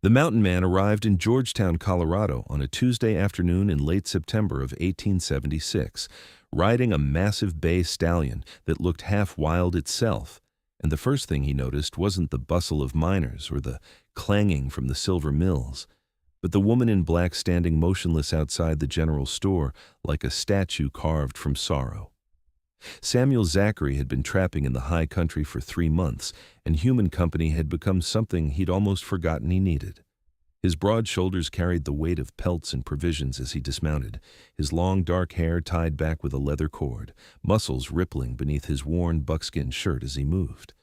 The mountain man arrived in Georgetown, Colorado on a Tuesday afternoon in late September of 1876, riding a massive bay stallion that looked half wild itself, and the first thing he noticed wasn't the bustle of miners or the clanging from the silver mills, but the woman in black standing motionless outside the general store like a statue carved from sorrow. Samuel Zachary had been trapping in the high country for 3 months, and human company had become something he'd almost forgotten he needed. His broad shoulders carried the weight of pelts and provisions as he dismounted, his long dark hair tied back with a leather cord, muscles rippling beneath his worn buckskin shirt as he moved.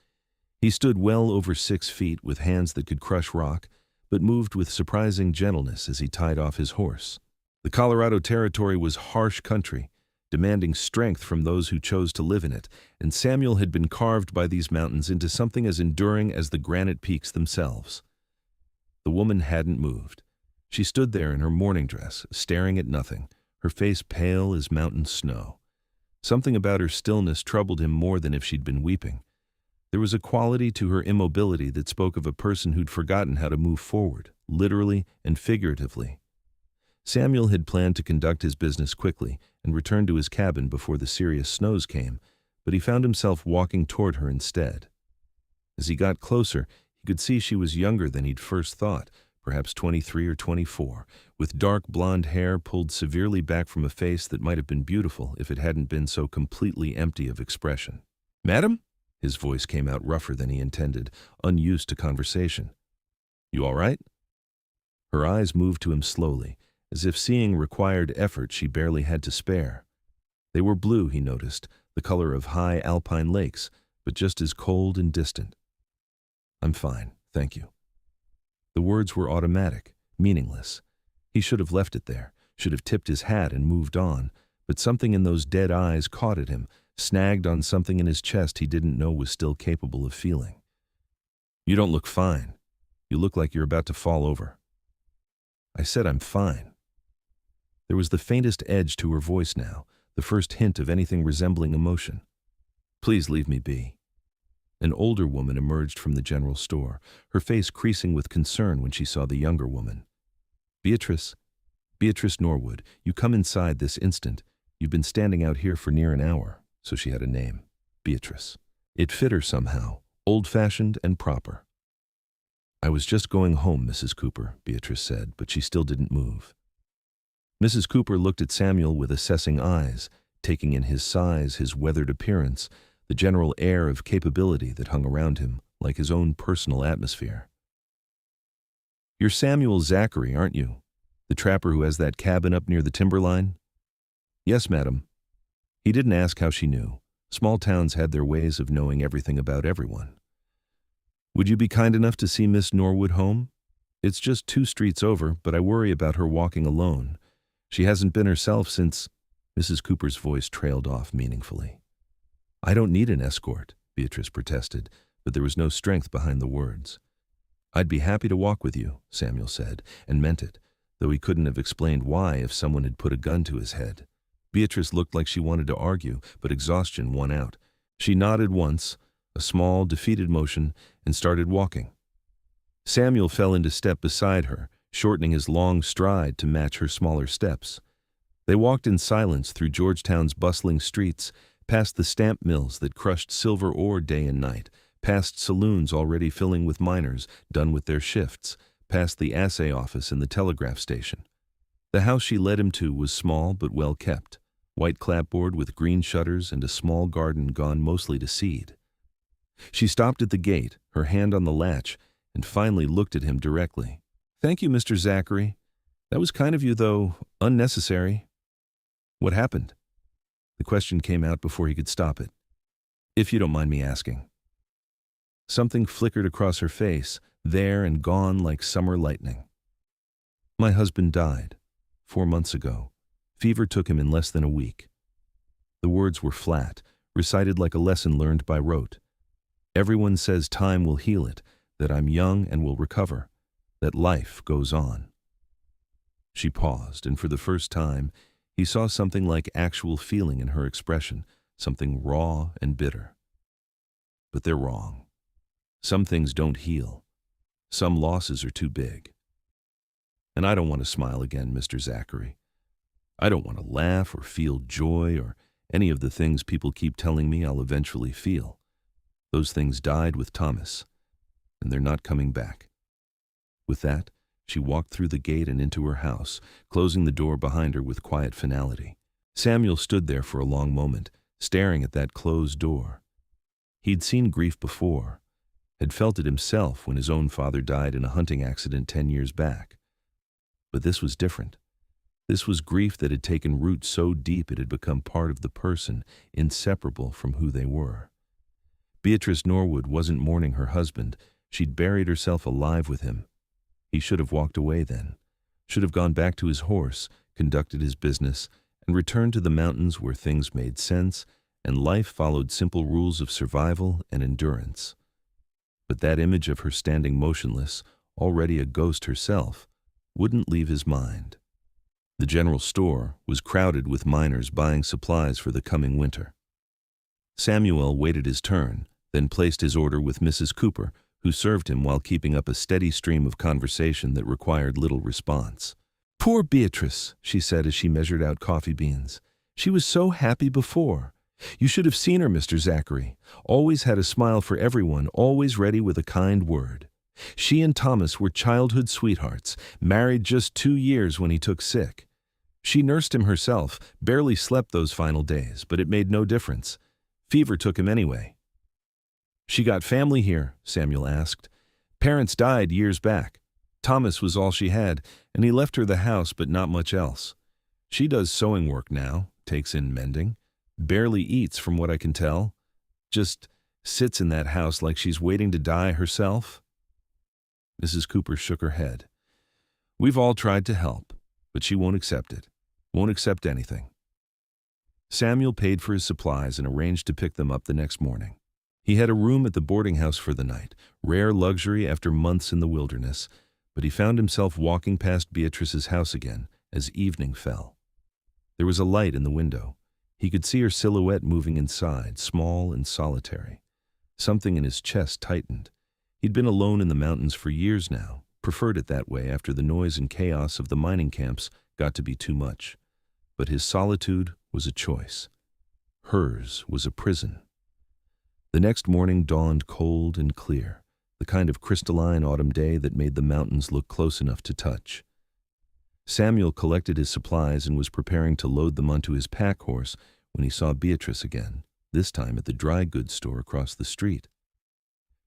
He stood well over 6 feet with hands that could crush rock, but moved with surprising gentleness as he tied off his horse. The Colorado Territory was harsh country, demanding strength from those who chose to live in it, and Samuel had been carved by these mountains into something as enduring as the granite peaks themselves. The woman hadn't moved. She stood there in her morning dress, staring at nothing, her face pale as mountain snow. Something about her stillness troubled him more than if she'd been weeping. There was a quality to her immobility that spoke of a person who'd forgotten how to move forward, literally and figuratively. Samuel had planned to conduct his business quickly and return to his cabin before the serious snows came, but he found himself walking toward her instead. As he got closer, he could see she was younger than he'd first thought, perhaps 23 or 24, with dark blonde hair pulled severely back from a face that might have been beautiful if it hadn't been so completely empty of expression. "Madam?" His voice came out rougher than he intended, unused to conversation. "You all right?" Her eyes moved to him slowly, as if seeing required effort she barely had to spare. They were blue, he noticed, the color of high alpine lakes, but just as cold and distant. "I'm fine, thank you." The words were automatic, meaningless. He should have left it there, should have tipped his hat and moved on, but something in those dead eyes caught at him, snagged on something in his chest he didn't know was still capable of feeling. "You don't look fine. You look like you're about to fall over." "I said I'm fine." There was the faintest edge to her voice now, the first hint of anything resembling emotion. "Please leave me be." An older woman emerged from the general store, her face creasing with concern when she saw the younger woman. Beatrice Norwood, you come inside this instant. You've been standing out here for near an hour." So she had a name, Beatrice. It fit her somehow, old-fashioned and proper. "I was just going home, Mrs. Cooper," Beatrice said, but she still didn't move. Mrs. Cooper looked at Samuel with assessing eyes, taking in his size, his weathered appearance, the general air of capability that hung around him, like his own personal atmosphere. "You're Samuel Zachary, aren't you? The trapper who has that cabin up near the timberline?" "Yes, madam." He didn't ask how she knew. Small towns had their ways of knowing everything about everyone. "Would you be kind enough to see Miss Norwood home? It's just 2 streets over, but I worry about her walking alone. She hasn't been herself since—" Mrs. Cooper's voice trailed off meaningfully. "I don't need an escort," Beatrice protested, but there was no strength behind the words. "I'd be happy to walk with you," Samuel said, and meant it, though he couldn't have explained why if someone had put a gun to his head. Beatrice looked like she wanted to argue, but exhaustion won out. She nodded once, a small, defeated motion, and started walking. Samuel fell into step beside her, shortening his long stride to match her smaller steps. They walked in silence through Georgetown's bustling streets, past the stamp mills that crushed silver ore day and night, past saloons already filling with miners, done with their shifts, past the assay office and the telegraph station. The house she led him to was small but well kept, white clapboard with green shutters and a small garden gone mostly to seed. She stopped at the gate, her hand on the latch, and finally looked at him directly. "Thank you, Mr. Zachary. That was kind of you, though unnecessary." "What happened?" The question came out before he could stop it. "If you don't mind me asking." Something flickered across her face, there and gone like summer lightning. "My husband died 4 months ago. Fever took him in less than a week." The words were flat, recited like a lesson learned by rote. "Everyone says time will heal it, that I'm young and will recover, that life goes on." She paused, and for the first time, he saw something like actual feeling in her expression, something raw and bitter. But they're wrong. Some things don't heal. Some losses are too big. And I don't want to smile again, Mr. Zachary. I don't want to laugh or feel joy or any of the things people keep telling me I'll eventually feel. Those things died with Thomas, and they're not coming back. With that, she walked through the gate and into her house, closing the door behind her with quiet finality. Samuel stood there for a long moment, staring at that closed door. He'd seen grief before, had felt it himself when his own father died in a hunting accident 10 years back. But this was different. This was grief that had taken root so deep it had become part of the person, inseparable from who they were. Beatrice Norwood wasn't mourning her husband. She'd buried herself alive with him. He should have walked away then, should have gone back to his horse, conducted his business, and returned to the mountains where things made sense and life followed simple rules of survival and endurance. But that image of her standing motionless, already a ghost herself, wouldn't leave his mind. The general store was crowded with miners buying supplies for the coming winter. Samuel waited his turn, then placed his order with Mrs. Cooper, who served him while keeping up a steady stream of conversation that required little response. "Poor Beatrice," she said as she measured out coffee beans. "She was so happy before. You should have seen her, Mr. Zachary. Always had a smile for everyone, always ready with a kind word. She and Thomas were childhood sweethearts, married just 2 years when he took sick. She nursed him herself, barely slept those final days, but it made no difference. Fever took him anyway." "She got family here?" Samuel asked. "Parents died years back. Thomas was all she had, and he left her the house but not much else. She does sewing work now, takes in mending, barely eats from what I can tell. Just sits in that house like she's waiting to die herself." Mrs. Cooper shook her head. "We've all tried to help, but she won't accept it. Won't accept anything." Samuel paid for his supplies and arranged to pick them up the next morning. He had a room at the boarding house for the night, rare luxury after months in the wilderness, but he found himself walking past Beatrice's house again as evening fell. There was a light in the window. He could see her silhouette moving inside, small and solitary. Something in his chest tightened. He'd been alone in the mountains for years now, preferred it that way after the noise and chaos of the mining camps got to be too much. But his solitude was a choice. Hers was a prison. The next morning dawned cold and clear, the kind of crystalline autumn day that made the mountains look close enough to touch. Samuel collected his supplies and was preparing to load them onto his pack horse when he saw Beatrice again, this time at the dry goods store across the street.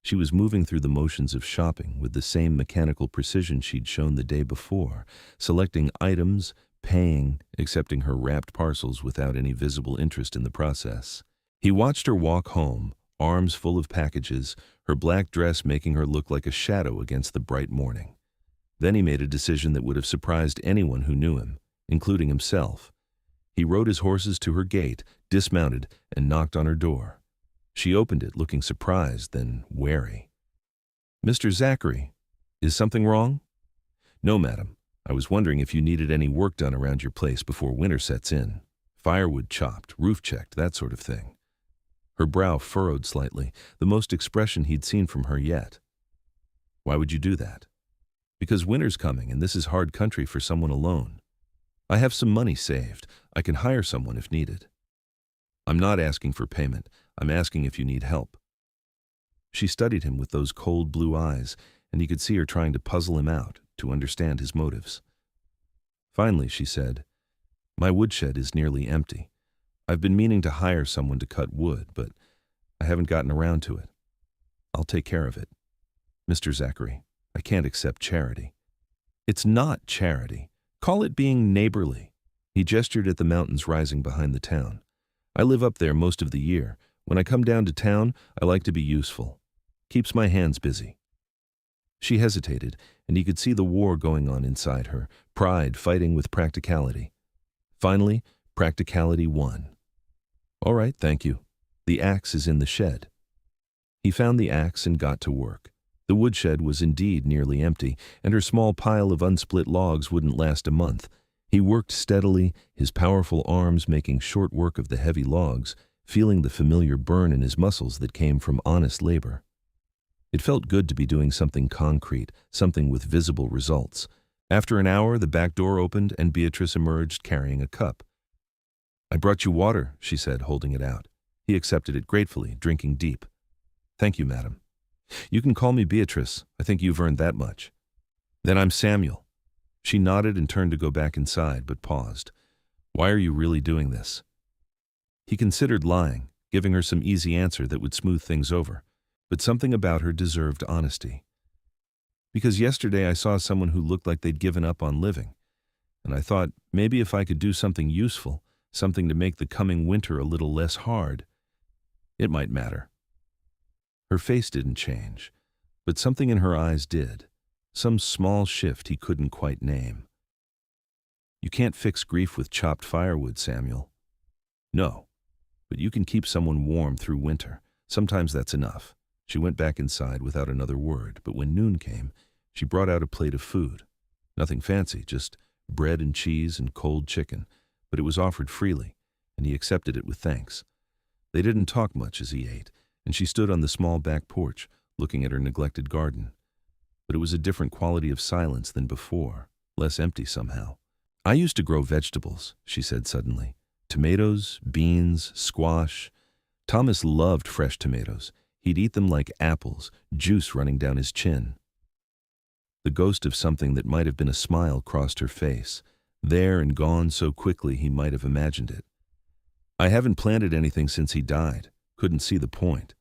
She was moving through the motions of shopping with the same mechanical precision she'd shown the day before, selecting items, paying, accepting her wrapped parcels without any visible interest in the process. He watched her walk home, arms full of packages, her black dress making her look like a shadow against the bright morning. Then he made a decision that would have surprised anyone who knew him, including himself. He rode his horses to her gate, dismounted, and knocked on her door. She opened it, looking surprised, then wary. "Mr. Zachary, is something wrong?" "No, madam. I was wondering if you needed any work done around your place before winter sets in. Firewood chopped, roof checked, that sort of thing." Her brow furrowed slightly, the most expression he'd seen from her yet. "Why would you do that?" "Because winter's coming, and this is hard country for someone alone. I have some money saved. I can hire someone if needed." "I'm not asking for payment. I'm asking if you need help." She studied him with those cold blue eyes, and he could see her trying to puzzle him out, to understand his motives. Finally, she said, "My woodshed is nearly empty. I've been meaning to hire someone to cut wood, but I haven't gotten around to it. I'll take care of it. Mr. Zachary, I can't accept charity." "It's not charity. Call it being neighborly." He gestured at the mountains rising behind the town. "I live up there most of the year. When I come down to town, I like to be useful. Keeps my hands busy." She hesitated, and he could see the war going on inside her, pride fighting with practicality. Finally, practicality won. "All right, thank you. The axe is in the shed." He found the axe and got to work. The woodshed was indeed nearly empty, and her small pile of unsplit logs wouldn't last a month. He worked steadily, his powerful arms making short work of the heavy logs, feeling the familiar burn in his muscles that came from honest labor. It felt good to be doing something concrete, something with visible results. After an hour, the back door opened and Beatrice emerged carrying a cup. "I brought you water," she said, holding it out. He accepted it gratefully, drinking deep. "Thank you, madam. You can call me Beatrice. I think you've earned that much." "Then I'm Samuel." She nodded and turned to go back inside, but paused. "Why are you really doing this?" He considered lying, giving her some easy answer that would smooth things over, but something about her deserved honesty. "Because yesterday I saw someone who looked like they'd given up on living, and I thought maybe if I could do something useful, something to make the coming winter a little less hard, it might matter." Her face didn't change, but something in her eyes did, some small shift he couldn't quite name. "You can't fix grief with chopped firewood, Samuel." "No, but you can keep someone warm through winter. Sometimes that's enough." She went back inside without another word, but when noon came, she brought out a plate of food. Nothing fancy, just bread and cheese and cold chicken, but it was offered freely, and he accepted it with thanks. They didn't talk much as he ate, and she stood on the small back porch, looking at her neglected garden. But it was a different quality of silence than before, less empty somehow. "I used to grow vegetables," she said suddenly. "Tomatoes, beans, squash. Thomas loved fresh tomatoes. He'd eat them like apples, juice running down his chin." The ghost of something that might have been a smile crossed her face, there and gone so quickly he might have imagined it. "I haven't planted anything since he died. Couldn't see the point.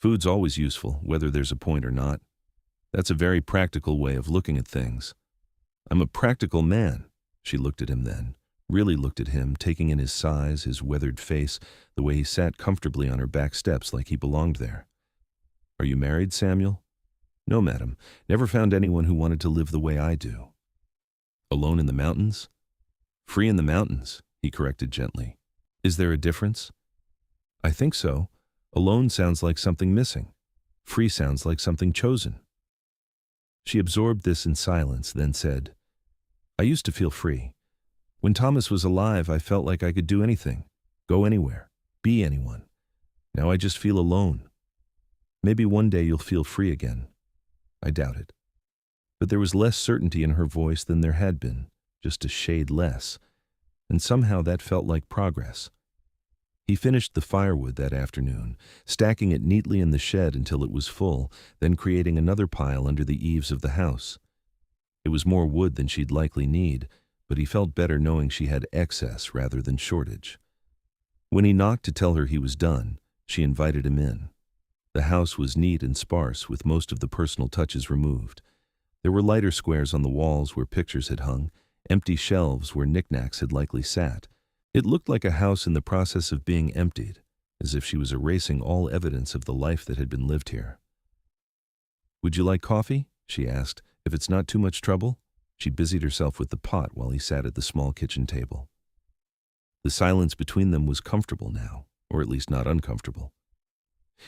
Food's always useful, whether there's a point or not. That's a very practical way of looking at things. I'm a practical man." She looked at him then, really looked at him, taking in his size, his weathered face, the way he sat comfortably on her back steps like he belonged there. "Are you married, Samuel?" "No, madam. Never found anyone who wanted to live the way I do." "Alone in the mountains?" "Free in the mountains," he corrected gently. "Is there a difference?" "I think so. Alone sounds like something missing. Free sounds like something chosen." She absorbed this in silence, then said, "I used to feel free. When Thomas was alive, I felt like I could do anything, go anywhere, be anyone. Now I just feel alone. Maybe one day you'll feel free again." I doubt it. But there was less certainty in her voice than there had been, just a shade less, and somehow that felt like progress. He finished the firewood that afternoon, stacking it neatly in the shed until it was full, then creating another pile under the eaves of the house. It was more wood than she'd likely need, but he felt better knowing she had excess rather than shortage. When he knocked to tell her he was done, she invited him in. The house was neat and sparse, with most of the personal touches removed. There were lighter squares on the walls where pictures had hung, empty shelves where knickknacks had likely sat. It looked like a house in the process of being emptied, as if she was erasing all evidence of the life that had been lived here. "Would you like coffee?" she asked. "If it's not too much trouble?" She busied herself with the pot while he sat at the small kitchen table. The silence between them was comfortable now, or at least not uncomfortable.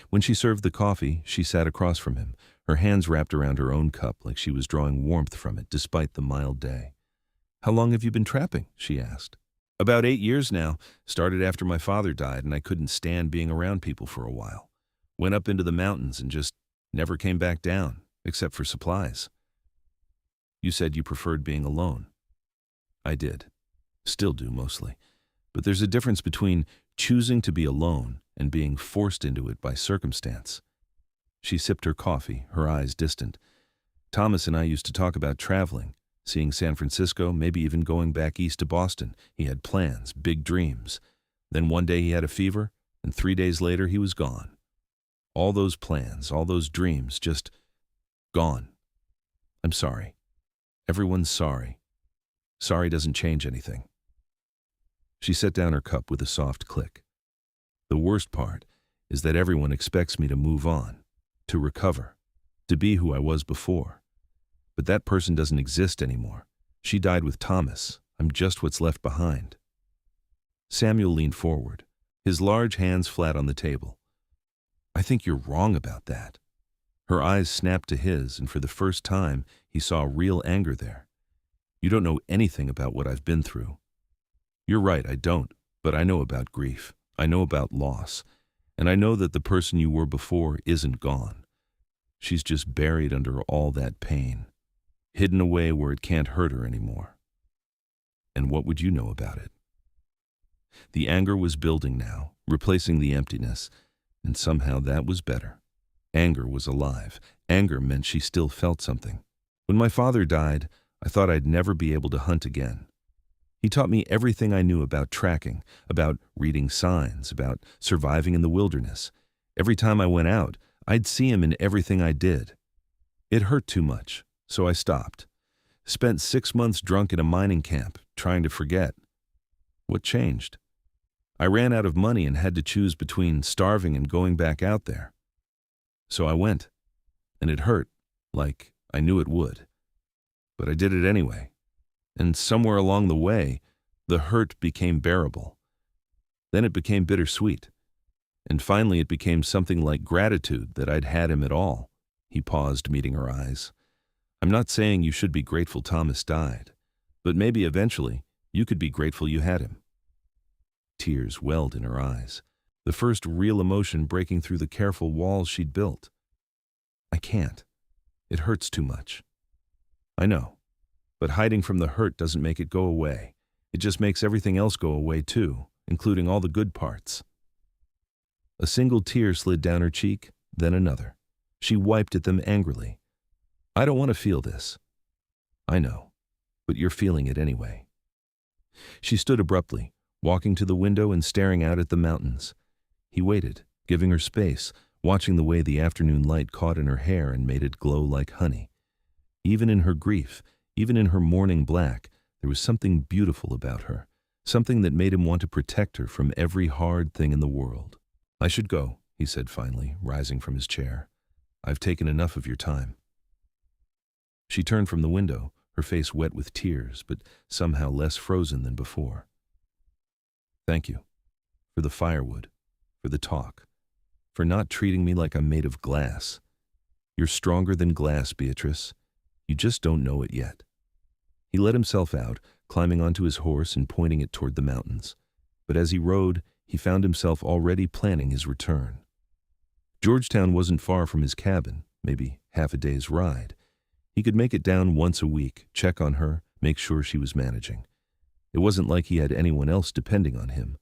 When she served the coffee, she sat across from him, her hands wrapped around her own cup like she was drawing warmth from it despite the mild day. "How long have you been trapping?" she asked. "About 8 years now. Started after my father died and I couldn't stand being around people for a while. Went up into the mountains and just never came back down, except for supplies." "You said you preferred being alone." "I did. Still do, mostly. But there's a difference between choosing to be alone and being forced into it by circumstance." She sipped her coffee, her eyes distant. "Thomas and I used to talk about traveling, seeing San Francisco, maybe even going back east to Boston. He had plans, big dreams. Then one day he had a fever, and 3 days later he was gone. All those plans, all those dreams, just gone. I'm sorry. Everyone's sorry. Sorry doesn't change anything." She set down her cup with a soft click. "The worst part is that everyone expects me to move on, to recover, to be who I was before. But that person doesn't exist anymore. She died with Thomas. I'm just what's left behind." Samuel leaned forward, his large hands flat on the table. "I think you're wrong about that." Her eyes snapped to his, and for the first time, he saw real anger there. "You don't know anything about what I've been through." "You're right, I don't, but I know about grief. I know about loss, and I know that the person you were before isn't gone." She's just buried under all that pain, hidden away where it can't hurt her anymore. And what would you know about it? The anger was building now, replacing the emptiness, and somehow that was better. Anger was alive. Anger meant she still felt something. When my father died, I thought I'd never be able to hunt again. He taught me everything I knew about tracking, about reading signs, about surviving in the wilderness. Every time I went out, I'd see him in everything I did. It hurt too much, so I stopped. Spent 6 months drunk in a mining camp, trying to forget. What changed? I ran out of money and had to choose between starving and going back out there. So I went, and it hurt, like I knew it would. But I did it anyway. And somewhere along the way, the hurt became bearable. Then it became bittersweet. And finally it became something like gratitude that I'd had him at all. He paused, meeting her eyes. I'm not saying you should be grateful Thomas died, but maybe eventually you could be grateful you had him. Tears welled in her eyes, the first real emotion breaking through the careful walls she'd built. I can't. It hurts too much. I know. But hiding from the hurt doesn't make it go away. It just makes everything else go away too, including all the good parts. A single tear slid down her cheek, then another. She wiped at them angrily. I don't want to feel this. I know, but you're feeling it anyway. She stood abruptly, walking to the window and staring out at the mountains. He waited, giving her space, watching the way the afternoon light caught in her hair and made it glow like honey. Even in her grief, even in her mourning black, there was something beautiful about her, something that made him want to protect her from every hard thing in the world. I should go, he said finally, rising from his chair. I've taken enough of your time. She turned from the window, her face wet with tears, but somehow less frozen than before. Thank you. For the firewood, for the talk, for not treating me like I'm made of glass. You're stronger than glass, Beatrice. You just don't know it yet. He let himself out, climbing onto his horse and pointing it toward the mountains. But as he rode, he found himself already planning his return. Georgetown wasn't far from his cabin, maybe half a day's ride. He could make it down once a week, check on her, make sure she was managing. It wasn't like he had anyone else depending on him.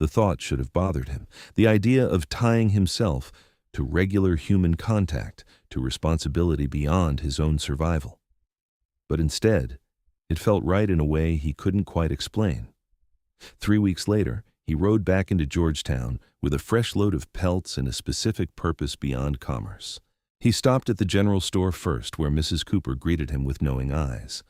The thought should have bothered him. The idea of tying himself to regular human contact, to responsibility beyond his own survival. But instead, it felt right in a way he couldn't quite explain. 3 weeks later, he rode back into Georgetown with a fresh load of pelts and a specific purpose beyond commerce. He stopped at the general store first, where Mrs. Cooper greeted him with knowing eyes.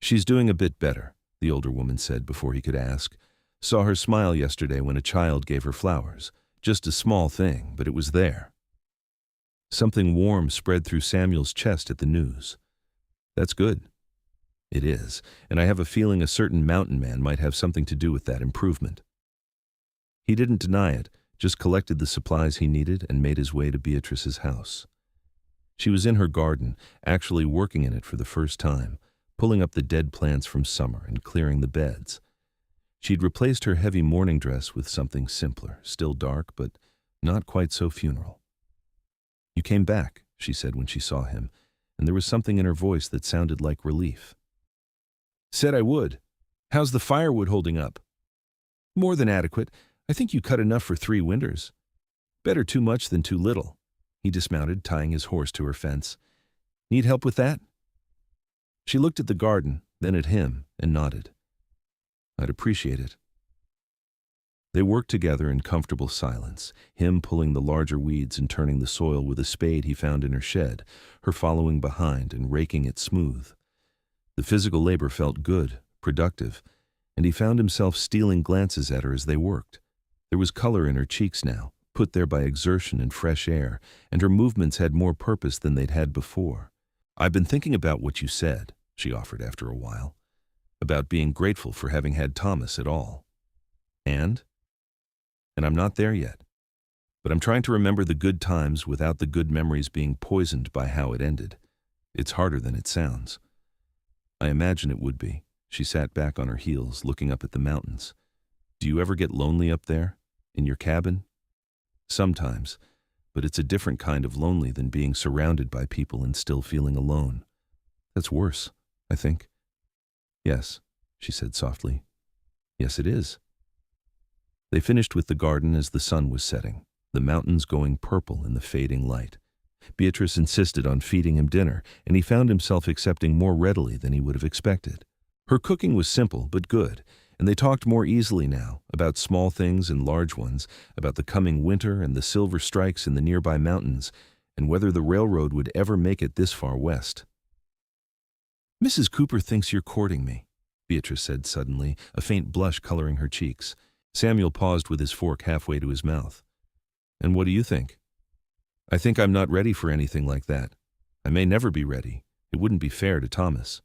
She's doing a bit better, the older woman said before he could ask. Saw her smile yesterday when a child gave her flowers. Just a small thing, but it was there. Something warm spread through Samuel's chest at the news. That's good. It is, and I have a feeling a certain mountain man might have something to do with that improvement. He didn't deny it, just collected the supplies he needed and made his way to Beatrice's house. She was in her garden, actually working in it for the first time, pulling up the dead plants from summer and clearing the beds. She'd replaced her heavy mourning dress with something simpler, still dark, but not quite so funeral. You came back, she said when she saw him, and there was something in her voice that sounded like relief. Said I would. How's the firewood holding up? More than adequate. I think you cut enough for 3 winters. Better too much than too little. He dismounted, tying his horse to her fence. Need help with that? She looked at the garden, then at him, and nodded. I'd appreciate it. They worked together in comfortable silence, him pulling the larger weeds and turning the soil with a spade he found in her shed, her following behind and raking it smooth. The physical labor felt good, productive, and he found himself stealing glances at her as they worked. There was color in her cheeks now, put there by exertion and fresh air, and her movements had more purpose than they'd had before. I've been thinking about what you said, she offered after a while, about being grateful for having had Thomas at all. And I'm not there yet. But I'm trying to remember the good times without the good memories being poisoned by how it ended. It's harder than it sounds. I imagine it would be. She sat back on her heels, looking up at the mountains. Do you ever get lonely up there? In your cabin? Sometimes. but it's a different kind of lonely than being surrounded by people and still feeling alone. That's worse, I think. Yes, she said softly. Yes, it is. They finished with the garden as the sun was setting, the mountains going purple in the fading light. Beatrice insisted on feeding him dinner, and he found himself accepting more readily than he would have expected. Her cooking was simple but good, and they talked more easily now, about small things and large ones, about the coming winter and the silver strikes in the nearby mountains, and whether the railroad would ever make it this far west. "Mrs. Cooper thinks you're courting me," Beatrice said suddenly, a faint blush coloring her cheeks. Samuel paused with his fork halfway to his mouth. "And what do you think?" "I think I'm not ready for anything like that. I may never be ready. It wouldn't be fair to Thomas."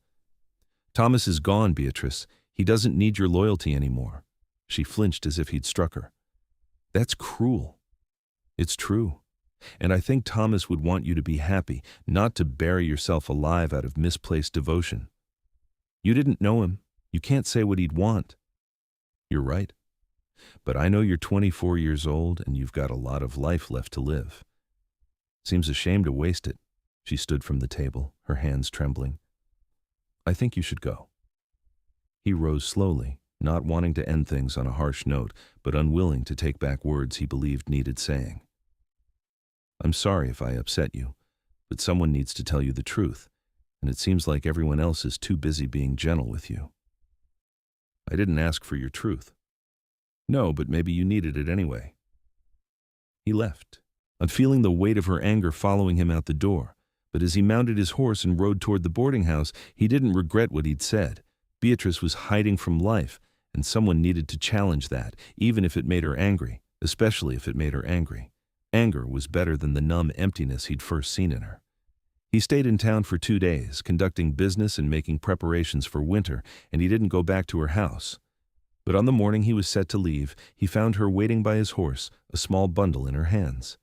"Thomas is gone, Beatrice. He doesn't need your loyalty anymore." She flinched as if he'd struck her. "That's cruel." "It's true. And I think Thomas would want you to be happy, not to bury yourself alive out of misplaced devotion. You didn't know him. You can't say what he'd want." "You're right. But I know you're 24 years old and you've got a lot of life left to live. Seems a shame to waste it." She stood from the table, her hands trembling. "I think you should go." He rose slowly, not wanting to end things on a harsh note, but unwilling to take back words he believed needed saying. "I'm sorry if I upset you, but someone needs to tell you the truth, and it seems like everyone else is too busy being gentle with you." "I didn't ask for your truth." "No, but maybe you needed it anyway." He left, on feeling the weight of her anger following him out the door, but as he mounted his horse and rode toward the boarding house, he didn't regret what he'd said. Beatrice was hiding from life, and someone needed to challenge that, even if it made her angry, especially if it made her angry. Anger was better than the numb emptiness he'd first seen in her. He stayed in town for 2 days, conducting business and making preparations for winter, and he didn't go back to her house. But on the morning he was set to leave, he found her waiting by his horse, a small bundle in her hands.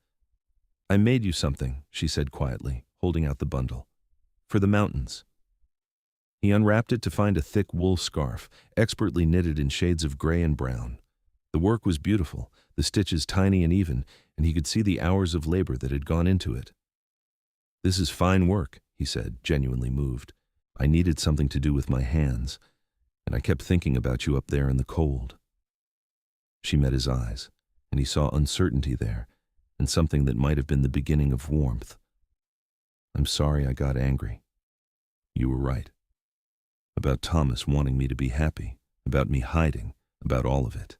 "I made you something," she said quietly, holding out the bundle. "For the mountains." He unwrapped it to find a thick wool scarf, expertly knitted in shades of gray and brown. The work was beautiful, the stitches tiny and even, and he could see the hours of labor that had gone into it. "This is fine work," he said, genuinely moved. "I needed something to do with my hands, and I kept thinking about you up there in the cold." She met his eyes, and he saw uncertainty there, and something that might have been the beginning of warmth. "I'm sorry I got angry. You were right. About Thomas wanting me to be happy, about me hiding, about all of it.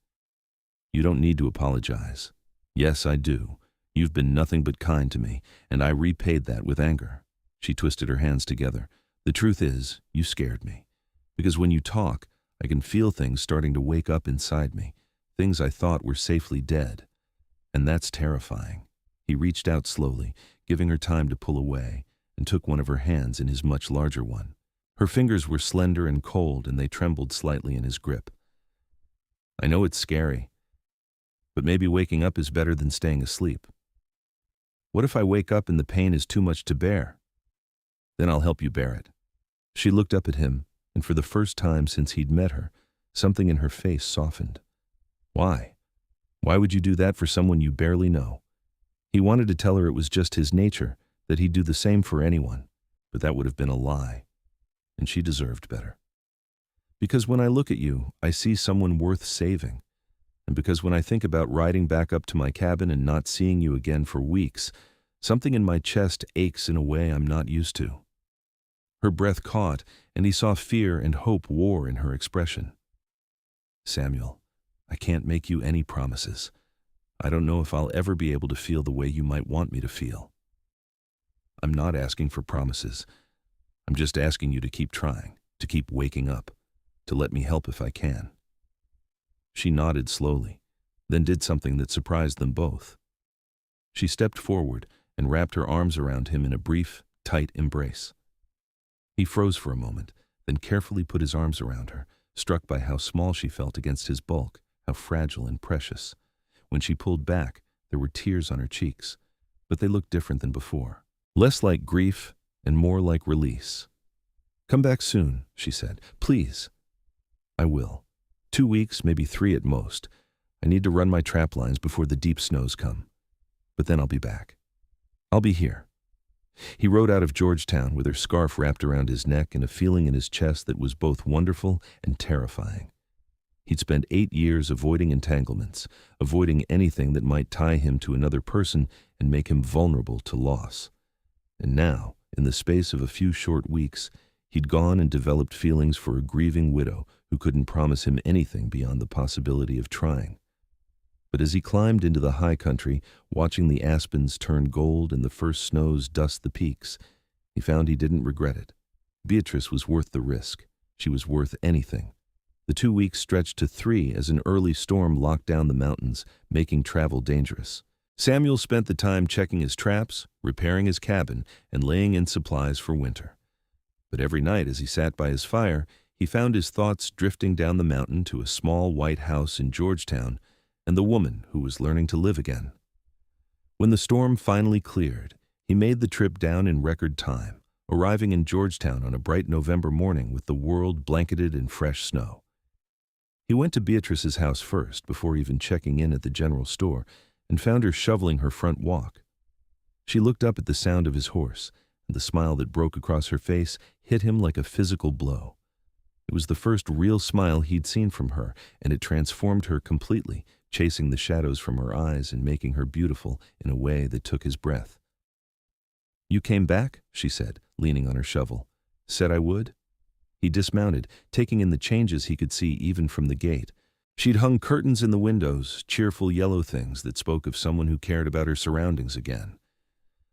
You don't need to apologize. Yes, I do. You've been nothing but kind to me, and I repaid that with anger." She twisted her hands together. "The truth is, you scared me. Because when you talk, I can feel things starting to wake up inside me, things I thought were safely dead. And that's terrifying." He reached out slowly, giving her time to pull away, and took one of her hands in his much larger one. Her fingers were slender and cold, and they trembled slightly in his grip. "I know it's scary, but maybe waking up is better than staying asleep. What if I wake up and the pain is too much to bear? Then I'll help you bear it." She looked up at him, and for the first time since he'd met her, something in her face softened. "Why? Why would you do that for someone you barely know?" He wanted to tell her it was just his nature, that he'd do the same for anyone, but that would have been a lie, and she deserved better. "Because when I look at you, I see someone worth saving, and because when I think about riding back up to my cabin and not seeing you again for weeks, something in my chest aches in a way I'm not used to." Her breath caught, and he saw fear and hope war in her expression. "Samuel, I can't make you any promises. I don't know if I'll ever be able to feel the way you might want me to feel." "I'm not asking for promises. I'm just asking you to keep trying, to keep waking up, to let me help if I can." She nodded slowly, then did something that surprised them both. She stepped forward and wrapped her arms around him in a brief, tight embrace. He froze for a moment, then carefully put his arms around her, struck by how small she felt against his bulk, how fragile and precious. When she pulled back, there were tears on her cheeks, but they looked different than before. Less like grief and more like release. "Come back soon," she said. "Please." "I will. 2 weeks, maybe 3 at most. I need to run my trap lines before the deep snows come." But then I'll be back. I'll be here." He rode out of Georgetown with her scarf wrapped around his neck and a feeling in his chest that was both wonderful and terrifying. He'd spent 8 years avoiding entanglements, avoiding anything that might tie him to another person and make him vulnerable to loss. And now, in the space of a few short weeks, he'd gone and developed feelings for a grieving widow who couldn't promise him anything beyond the possibility of trying. But as he climbed into the high country, watching the aspens turn gold and the first snows dust the peaks, he found he didn't regret it. Beatrice was worth the risk. She was worth anything. The 2 weeks stretched to 3 as an early storm locked down the mountains, making travel dangerous. Samuel spent the time checking his traps, repairing his cabin, and laying in supplies for winter. But every night as he sat by his fire, he found his thoughts drifting down the mountain to a small white house in Georgetown and the woman who was learning to live again. When the storm finally cleared, he made the trip down in record time, arriving in Georgetown on a bright November morning with the world blanketed in fresh snow. He went to Beatrice's house first, before even checking in at the general store, and found her shoveling her front walk. She looked up at the sound of his horse, and the smile that broke across her face hit him like a physical blow. It was the first real smile he'd seen from her, and it transformed her completely, chasing the shadows from her eyes and making her beautiful in a way that took his breath. "You came back?" she said, leaning on her shovel. "Said I would?" He dismounted, taking in the changes he could see even from the gate. She'd hung curtains in the windows, cheerful yellow things that spoke of someone who cared about her surroundings again.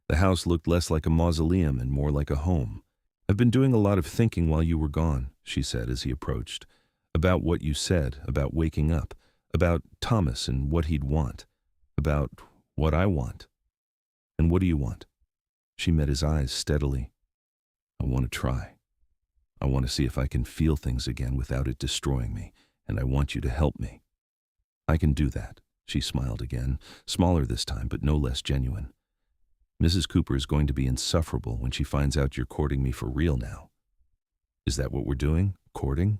The house looked less like a mausoleum and more like a home. "I've been doing a lot of thinking while you were gone," she said as he approached. "About what you said, about waking up, about Thomas and what he'd want, about what I want." "And what do you want?" She met his eyes steadily. "I want to try. I want to see if I can feel things again without it destroying me, and I want you to help me." "I can do that," she smiled again, smaller this time, but no less genuine. "Mrs. Cooper is going to be insufferable when she finds out you're courting me for real now." "Is that what we're doing? Courting?"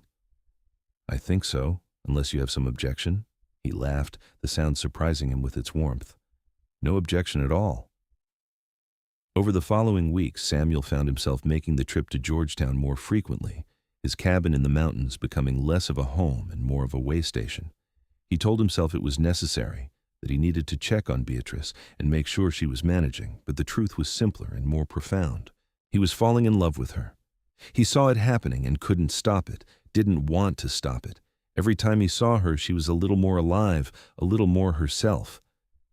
"I think so, unless you have some objection." He laughed, the sound surprising him with its warmth. "No objection at all." Over the following weeks, Samuel found himself making the trip to Georgetown more frequently, his cabin in the mountains becoming less of a home and more of a way station. He told himself it was necessary, that he needed to check on Beatrice and make sure she was managing, but the truth was simpler and more profound. He was falling in love with her. He saw it happening and couldn't stop it, didn't want to stop it. Every time he saw her, she was a little more alive, a little more herself.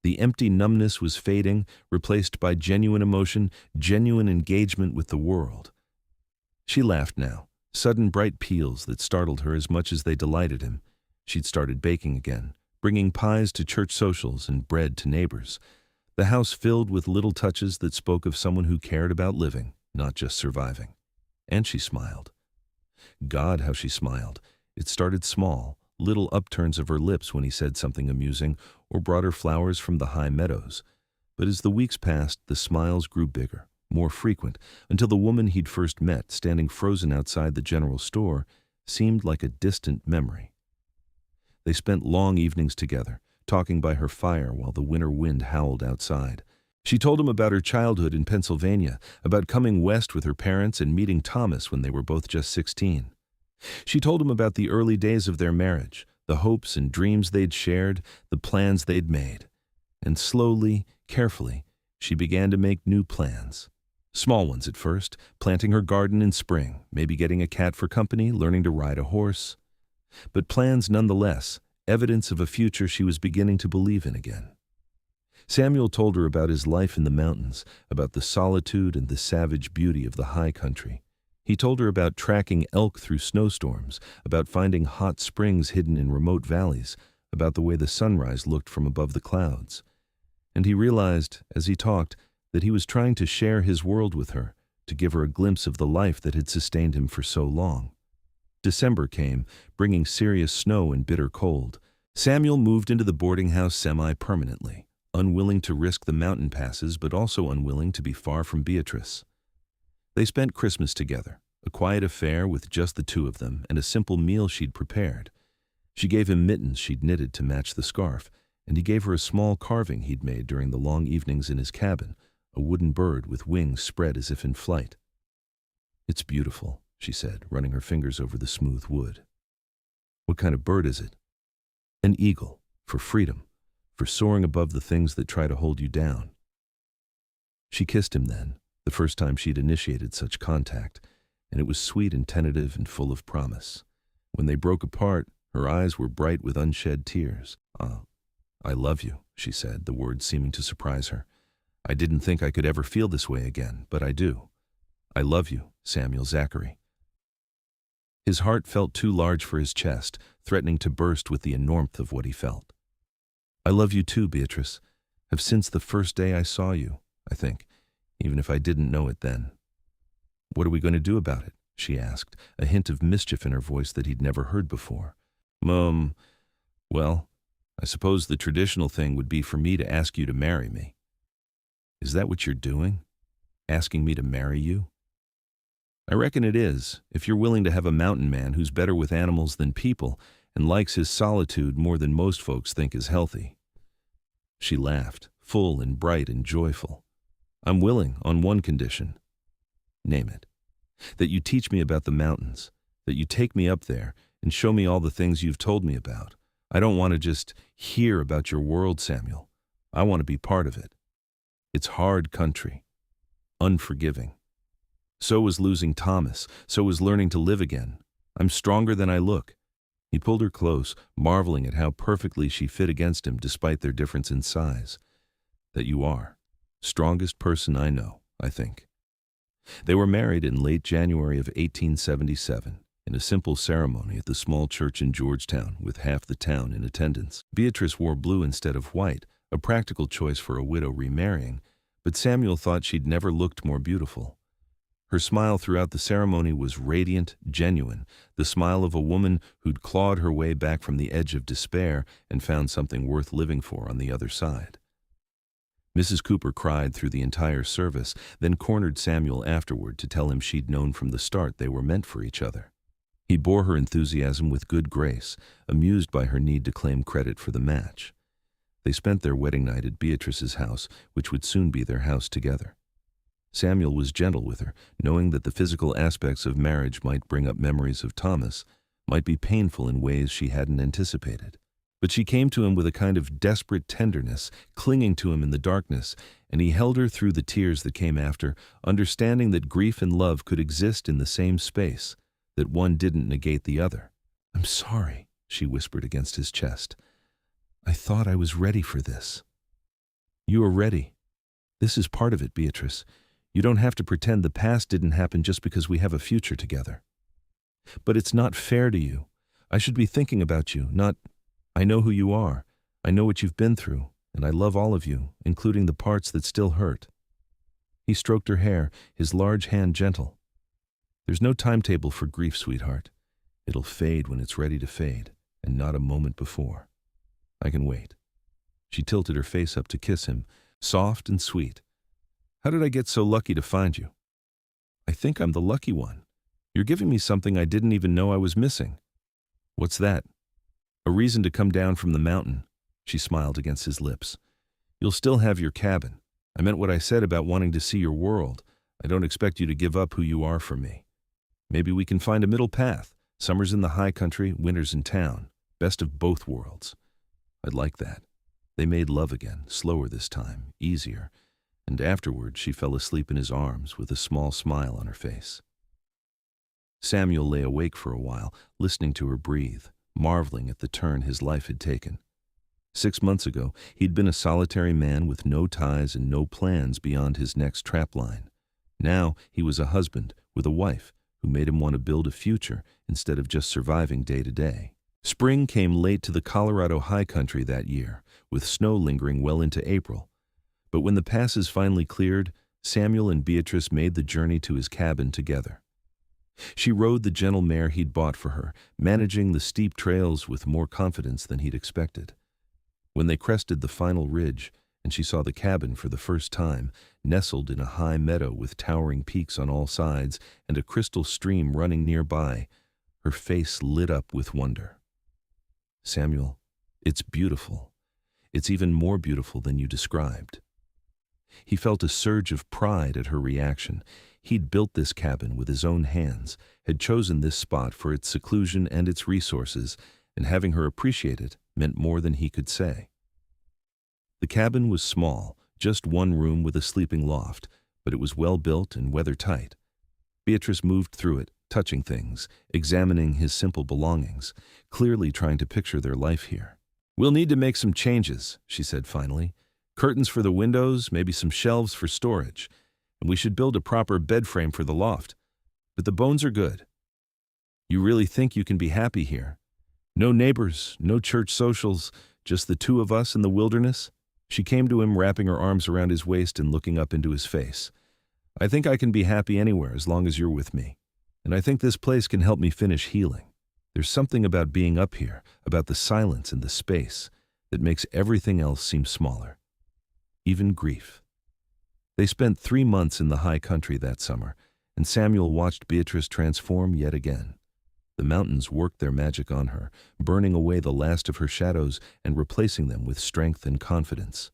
The empty numbness was fading, replaced by genuine emotion, genuine engagement with the world. She laughed now, sudden bright peals that startled her as much as they delighted him. She'd started baking again, bringing pies to church socials and bread to neighbors. The house filled with little touches that spoke of someone who cared about living, not just surviving. And she smiled. God, how she smiled. It started small, little upturns of her lips when he said something amusing or brought her flowers from the high meadows. But as the weeks passed, the smiles grew bigger, more frequent, until the woman he'd first met, standing frozen outside the general store, seemed like a distant memory. They spent long evenings together, talking by her fire while the winter wind howled outside. She told him about her childhood in Pennsylvania, about coming west with her parents and meeting Thomas when they were both just 16. She told him about the early days of their marriage, the hopes and dreams they'd shared, the plans they'd made. And slowly, carefully, she began to make new plans. Small ones at first, planting her garden in spring, maybe getting a cat for company, learning to ride a horse. But plans nonetheless, evidence of a future she was beginning to believe in again. Samuel told her about his life in the mountains, about the solitude and the savage beauty of the high country. He told her about tracking elk through snowstorms, about finding hot springs hidden in remote valleys, about the way the sunrise looked from above the clouds. And he realized, as he talked, that he was trying to share his world with her, to give her a glimpse of the life that had sustained him for so long. December came, bringing serious snow and bitter cold. Samuel moved into the boarding house semi-permanently, unwilling to risk the mountain passes but also unwilling to be far from Beatrice. They spent Christmas together, a quiet affair with just the two of them and a simple meal she'd prepared. She gave him mittens she'd knitted to match the scarf, and he gave her a small carving he'd made during the long evenings in his cabin, a wooden bird with wings spread as if in flight. "It's beautiful," she said, running her fingers over the smooth wood. "What kind of bird is it?" "An eagle, for freedom, for soaring above the things that try to hold you down." She kissed him then, the first time she'd initiated such contact, and it was sweet and tentative and full of promise. When they broke apart, her eyes were bright with unshed tears. "I love you," she said, the words seeming to surprise her. "I didn't think I could ever feel this way again, but I do. I love you, Samuel Zachary." His heart felt too large for his chest, threatening to burst with the enormity of what he felt. "I love you too, Beatrice. Have since the first day I saw you, I think, even if I didn't know it then." "What are we going to do about it?" she asked, a hint of mischief in her voice that he'd never heard before. Well, I suppose the traditional thing would be for me to ask you to marry me." "Is that what you're doing? Asking me to marry you?" "I reckon it is, if you're willing to have a mountain man who's better with animals than people and likes his solitude more than most folks think is healthy." She laughed, full and bright and joyful. "I'm willing on one condition." "Name it." "That you teach me about the mountains, that you take me up there and show me all the things you've told me about. I don't want to just hear about your world, Samuel. I want to be part of it. It's hard country, unforgiving. So was losing Thomas, so was learning to live again. I'm stronger than I look." He pulled her close, marveling at how perfectly she fit against him despite their difference in size. "That you are. Strongest person I know, I think." They were married in late January of 1877, in a simple ceremony at the small church in Georgetown with half the town in attendance. Beatrice wore blue instead of white, a practical choice for a widow remarrying, but Samuel thought she'd never looked more beautiful. Her smile throughout the ceremony was radiant, genuine, the smile of a woman who'd clawed her way back from the edge of despair and found something worth living for on the other side. Mrs. Cooper cried through the entire service, then cornered Samuel afterward to tell him she'd known from the start they were meant for each other. He bore her enthusiasm with good grace, amused by her need to claim credit for the match. They spent their wedding night at Beatrice's house, which would soon be their house together. Samuel was gentle with her, knowing that the physical aspects of marriage might bring up memories of Thomas, might be painful in ways she hadn't anticipated. But she came to him with a kind of desperate tenderness, clinging to him in the darkness, and he held her through the tears that came after, understanding that grief and love could exist in the same space, that one didn't negate the other. "I'm sorry," she whispered against his chest. "I thought I was ready for this." "You are ready. This is part of it, Beatrice. You don't have to pretend the past didn't happen just because we have a future together." "But it's not fair to you. I should be thinking about you, not... I know who you are. I know what you've been through, and I love all of you, including the parts that still hurt." He stroked her hair, his large hand gentle. "There's no timetable for grief, sweetheart. It'll fade when it's ready to fade, and not a moment before. I can wait." She tilted her face up to kiss him, soft and sweet. "How did I get so lucky to find you?" "I think I'm the lucky one. You're giving me something I didn't even know I was missing." "What's that?" "A reason to come down from the mountain." She smiled against his lips. "You'll still have your cabin. I meant what I said about wanting to see your world. I don't expect you to give up who you are for me. Maybe we can find a middle path. Summers in the high country, winters in town. Best of both worlds." "I'd like that." They made love again, slower this time, easier, and afterward she fell asleep in his arms with a small smile on her face. Samuel lay awake for a while, listening to her breathe, marveling at the turn his life had taken. 6 months ago, he'd been a solitary man with no ties and no plans beyond his next trapline. Now he was a husband with a wife who made him want to build a future instead of just surviving day to day. Spring came late to the Colorado high country that year, with snow lingering well into April. But when the passes finally cleared, Samuel and Beatrice made the journey to his cabin together. She rode the gentle mare he'd bought for her, managing the steep trails with more confidence than he'd expected. When they crested the final ridge, and she saw the cabin for the first time, nestled in a high meadow with towering peaks on all sides and a crystal stream running nearby, her face lit up with wonder. "Samuel, it's beautiful. It's even more beautiful than you described." He felt a surge of pride at her reaction. He'd built this cabin with his own hands, had chosen this spot for its seclusion and its resources, and having her appreciate it meant more than he could say. The cabin was small, just one room with a sleeping loft, but it was well built and weather-tight. Beatrice moved through it, touching things, examining his simple belongings, clearly trying to picture their life here. "We'll need to make some changes," she said finally. "Curtains for the windows, maybe some shelves for storage. And we should build a proper bed frame for the loft. But the bones are good. You really think you can be happy here? No neighbors, no church socials, just the two of us in the wilderness?" She came to him, wrapping her arms around his waist and looking up into his face. "I think I can be happy anywhere as long as you're with me. And I think this place can help me finish healing. There's something about being up here, about the silence and the space, that makes everything else seem smaller. Even grief." They spent 3 months in the high country that summer, and Samuel watched Beatrice transform yet again. The mountains worked their magic on her, burning away the last of her shadows and replacing them with strength and confidence.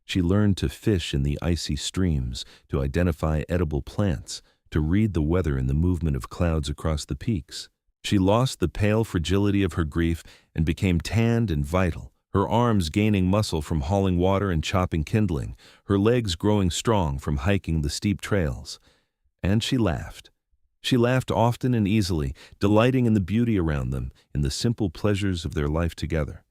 She learned to fish in the icy streams, to identify edible plants, to read the weather in the movement of clouds across the peaks. She lost the pale fragility of her grief and became tanned and vital, her arms gaining muscle from hauling water and chopping kindling, her legs growing strong from hiking the steep trails. And she laughed. She laughed often and easily, delighting in the beauty around them, in the simple pleasures of their life together.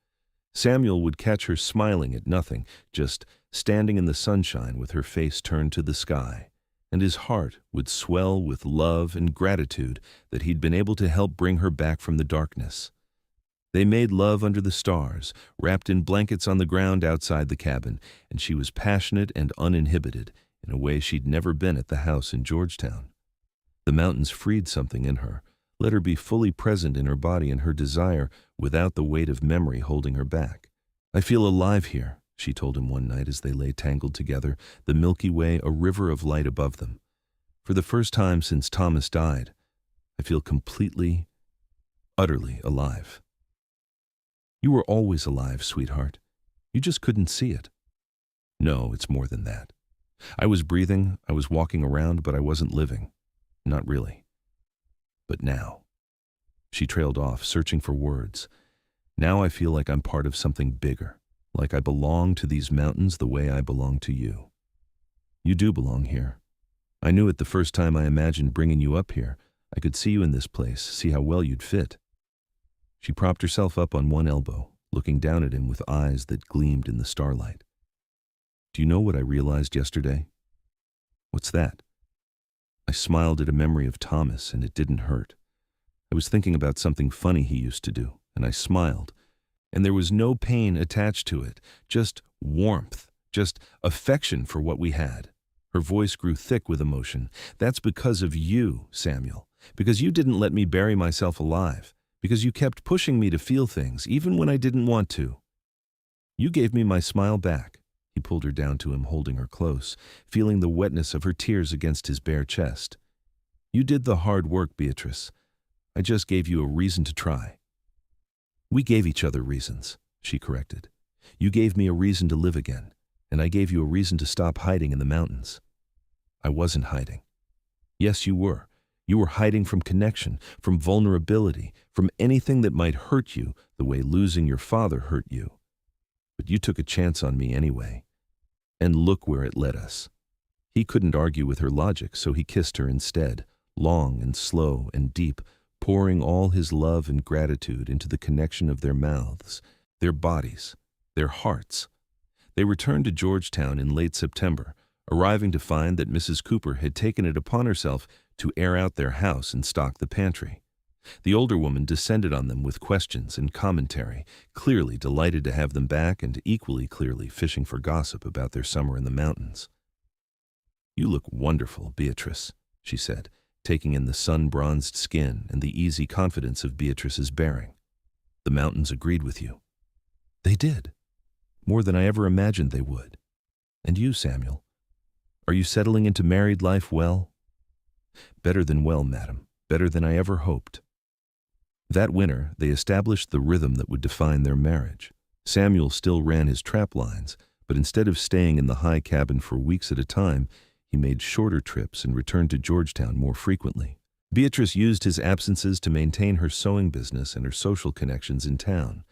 Samuel would catch her smiling at nothing, just standing in the sunshine with her face turned to the sky, and his heart would swell with love and gratitude that he'd been able to help bring her back from the darkness. They made love under the stars, wrapped in blankets on the ground outside the cabin, and she was passionate and uninhibited in a way she'd never been at the house in Georgetown. The mountains freed something in her, let her be fully present in her body and her desire without the weight of memory holding her back. "I feel alive here," she told him one night as they lay tangled together, the Milky Way a river of light above them. "For the first time since Thomas died, I feel completely, utterly alive." "You were always alive, sweetheart. You just couldn't see it." "No, it's more than that. I was breathing, I was walking around, but I wasn't living. Not really. But now." She trailed off, searching for words. "Now I feel like I'm part of something bigger, like I belong to these mountains the way I belong to you. You do belong here. I knew it the first time I imagined bringing you up here. I could see you in this place, see how well you'd fit." She propped herself up on one elbow, looking down at him with eyes that gleamed in the starlight. "Do you know what I realized yesterday?" "What's that?" I smiled at a memory of Thomas, and it didn't hurt. I was thinking about something funny he used to do, and I smiled. And there was no pain attached to it, just warmth, just affection for what we had. Her voice grew thick with emotion. "That's because of you, Samuel. Because you didn't let me bury myself alive. Because you kept pushing me to feel things, even when I didn't want to. You gave me my smile back." He pulled her down to him, holding her close, feeling the wetness of her tears against his bare chest. "You did the hard work, Beatrice. I just gave you a reason to try." "We gave each other reasons," she corrected. "You gave me a reason to live again, and I gave you a reason to stop hiding in the mountains." "I wasn't hiding." "Yes, you were. You were hiding from connection, from vulnerability, from anything that might hurt you the way losing your father hurt you. But you took a chance on me anyway. And look where it led us." He couldn't argue with her logic, so he kissed her instead, long and slow and deep, pouring all his love and gratitude into the connection of their mouths, their bodies, their hearts. They returned to Georgetown in late September, arriving to find that Mrs. Cooper had taken it upon herself to air out their house and stock the pantry. The older woman descended on them with questions and commentary, clearly delighted to have them back and equally clearly fishing for gossip about their summer in the mountains. "You look wonderful, Beatrice," she said, taking in the sun-bronzed skin and the easy confidence of Beatrice's bearing. "The mountains agreed with you." "They did. More than I ever imagined they would. And you, Samuel, are you settling into married life well?" "Better than well, madam. Better than I ever hoped." That winter, they established the rhythm that would define their marriage. Samuel still ran his trap lines, but instead of staying in the high cabin for weeks at a time, he made shorter trips and returned to Georgetown more frequently. Beatrice used his absences to maintain her sewing business and her social connections in town,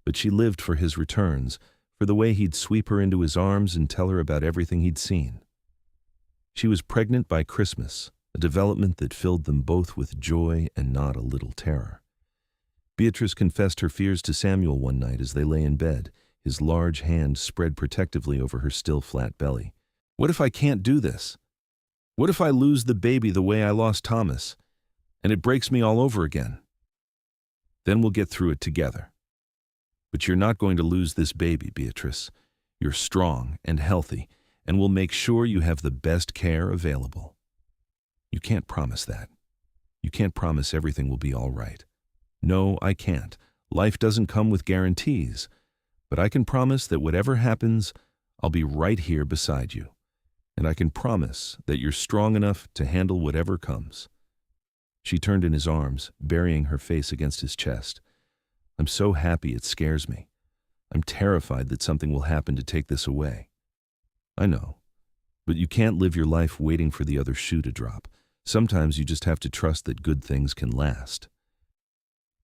but she lived for his returns, for the way he'd sweep her into his arms and tell her about everything he'd seen. She was pregnant by Christmas, a development that filled them both with joy and not a little terror. Beatrice confessed her fears to Samuel one night as they lay in bed, his large hand spread protectively over her still flat belly. "What if I can't do this? What if I lose the baby the way I lost Thomas, and it breaks me all over again? Then we'll get through it together. But you're not going to lose this baby, Beatrice. You're strong and healthy, and we'll make sure you have the best care available." "You can't promise that. You can't promise everything will be all right." "No, I can't. Life doesn't come with guarantees. But I can promise that whatever happens, I'll be right here beside you. And I can promise that you're strong enough to handle whatever comes." She turned in his arms, burying her face against his chest. "I'm so happy it scares me. I'm terrified that something will happen to take this away." "I know. But you can't live your life waiting for the other shoe to drop. Sometimes you just have to trust that good things can last."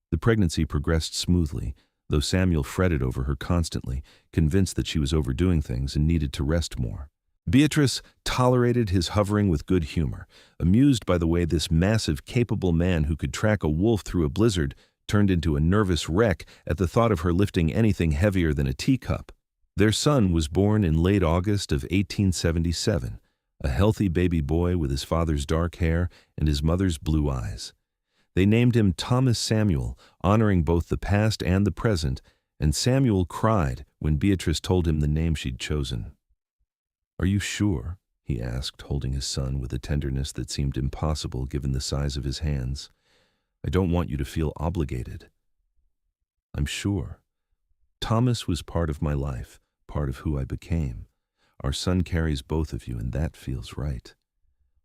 The pregnancy progressed smoothly, though Samuel fretted over her constantly, convinced that she was overdoing things and needed to rest more. Beatrice tolerated his hovering with good humor, amused by the way this massive, capable man who could track a wolf through a blizzard turned into a nervous wreck at the thought of her lifting anything heavier than a teacup. Their son was born in late August of 1877, a healthy baby boy with his father's dark hair and his mother's blue eyes. They named him Thomas Samuel, honoring both the past and the present, and Samuel cried when Beatrice told him the name she'd chosen. "Are you sure?" he asked, holding his son with a tenderness that seemed impossible given the size of his hands. "I don't want you to feel obligated." "I'm sure. Thomas was part of my life, part of who I became. Our son carries both of you, and that feels right."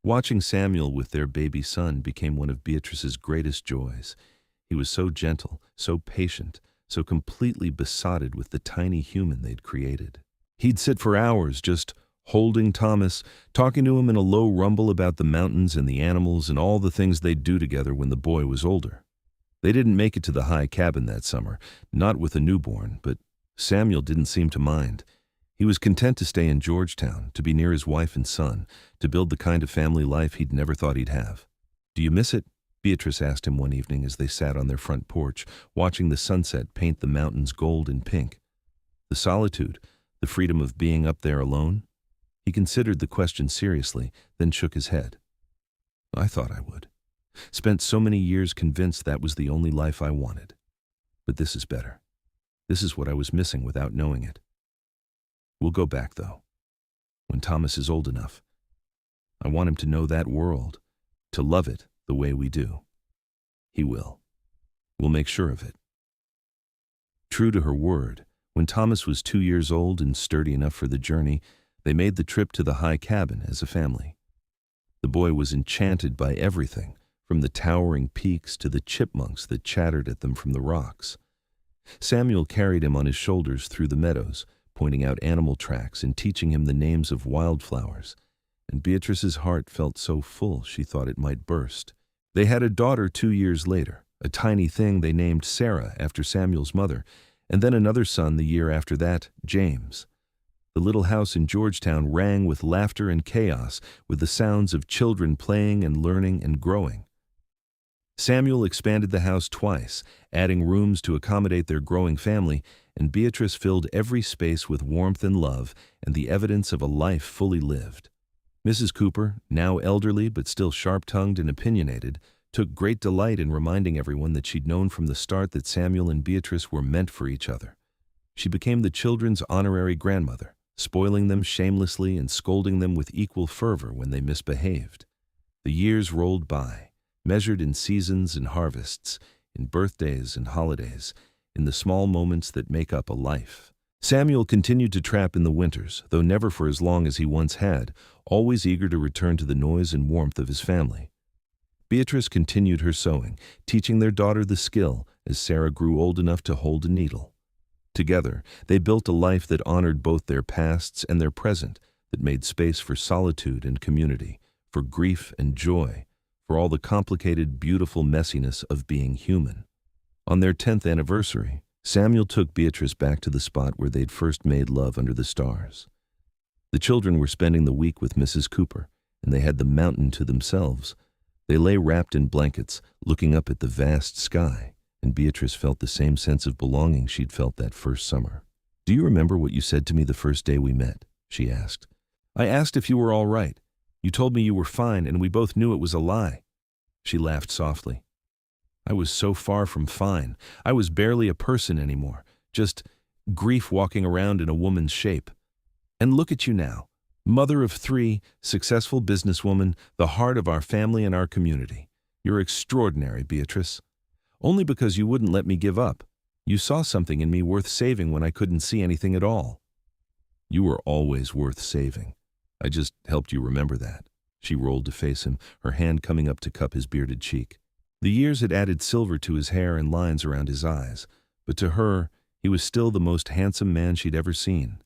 Watching Samuel with their baby son became one of Beatrice's greatest joys. He was so gentle, so patient, so completely besotted with the tiny human they'd created. He'd sit for hours just holding Thomas, talking to him in a low rumble about the mountains and the animals and all the things they'd do together when the boy was older. They didn't make it to the high cabin that summer, not with a newborn, but Samuel didn't seem to mind. He was content to stay in Georgetown, to be near his wife and son, to build the kind of family life he'd never thought he'd have. "Do you miss it?" Beatrice asked him one evening as they sat on their front porch, watching the sunset paint the mountains gold and pink. "The solitude, the freedom of being up there alone?" He considered the question seriously, then shook his head. "I thought I would. Spent so many years convinced that was the only life I wanted. But this is better. This is what I was missing without knowing it. We'll go back, though, when Thomas is old enough. I want him to know that world, to love it the way we do. He will. We'll make sure of it." True to her word, when Thomas was 2 years old and sturdy enough for the journey, they made the trip to the high cabin as a family. The boy was enchanted by everything, from the towering peaks to the chipmunks that chattered at them from the rocks. Samuel carried him on his shoulders through the meadows, pointing out animal tracks and teaching him the names of wildflowers, and Beatrice's heart felt so full she thought it might burst. They had a daughter 2 years later, a tiny thing they named Sarah after Samuel's mother, and then another son the year after that, James. The little house in Georgetown rang with laughter and chaos, with the sounds of children playing and learning and growing. Samuel expanded the house twice, adding rooms to accommodate their growing family, and Beatrice filled every space with warmth and love and the evidence of a life fully lived. Mrs. Cooper, now elderly but still sharp-tongued and opinionated, took great delight in reminding everyone that she'd known from the start that Samuel and Beatrice were meant for each other. She became the children's honorary grandmother, spoiling them shamelessly and scolding them with equal fervor when they misbehaved. The years rolled by, measured in seasons and harvests, in birthdays and holidays, in the small moments that make up a life. Samuel continued to trap in the winters, though never for as long as he once had, always eager to return to the noise and warmth of his family. Beatrice continued her sewing, teaching their daughter the skill as Sarah grew old enough to hold a needle. Together, they built a life that honored both their pasts and their present, that made space for solitude and community, for grief and joy, for all the complicated, beautiful messiness of being human. On their 10th anniversary, Samuel took Beatrice back to the spot where they'd first made love under the stars. The children were spending the week with Mrs. Cooper, and they had the mountain to themselves. They lay wrapped in blankets, looking up at the vast sky, and Beatrice felt the same sense of belonging she'd felt that first summer. "Do you remember what you said to me the first day we met?" she asked. "I asked if you were all right. You told me you were fine, and we both knew it was a lie." She laughed softly. "I was so far from fine. I was barely a person anymore, just grief walking around in a woman's shape. And look at you now, mother of 3, successful businesswoman, the heart of our family and our community. You're extraordinary, Beatrice. Only because you wouldn't let me give up. You saw something in me worth saving when I couldn't see anything at all." "You were always worth saving. I just helped you remember that." She rolled to face him, her hand coming up to cup his bearded cheek. The years had added silver to his hair and lines around his eyes, but to her, he was still the most handsome man she'd ever seen.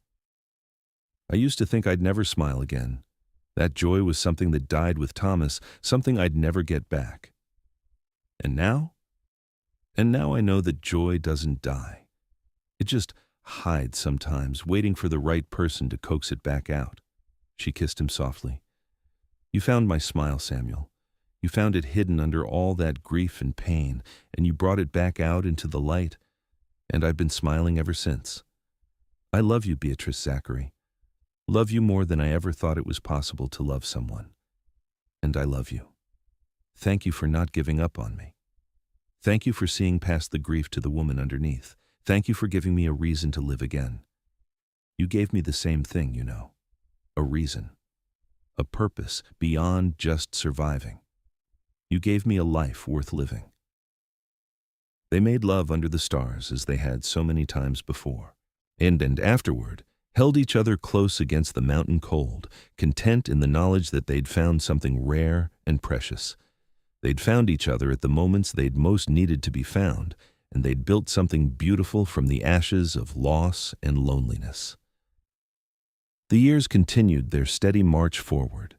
"I used to think I'd never smile again. That joy was something that died with Thomas, something I'd never get back. And now? And now I know that joy doesn't die. It just hides sometimes, waiting for the right person to coax it back out." She kissed him softly. "You found my smile, Samuel. You found it hidden under all that grief and pain, and you brought it back out into the light, and I've been smiling ever since. I love you, Beatrice Zachary. Love you more than I ever thought it was possible to love someone. And I love you. Thank you for not giving up on me. Thank you for seeing past the grief to the woman underneath. Thank you for giving me a reason to live again. You gave me the same thing, you know. A reason. A purpose beyond just surviving. You gave me a life worth living." They made love under the stars as they had so many times before, and afterward held each other close against the mountain cold, content in the knowledge that they'd found something rare and precious. They'd found each other at the moments they'd most needed to be found, and they'd built something beautiful from the ashes of loss and loneliness. The years continued their steady march forward.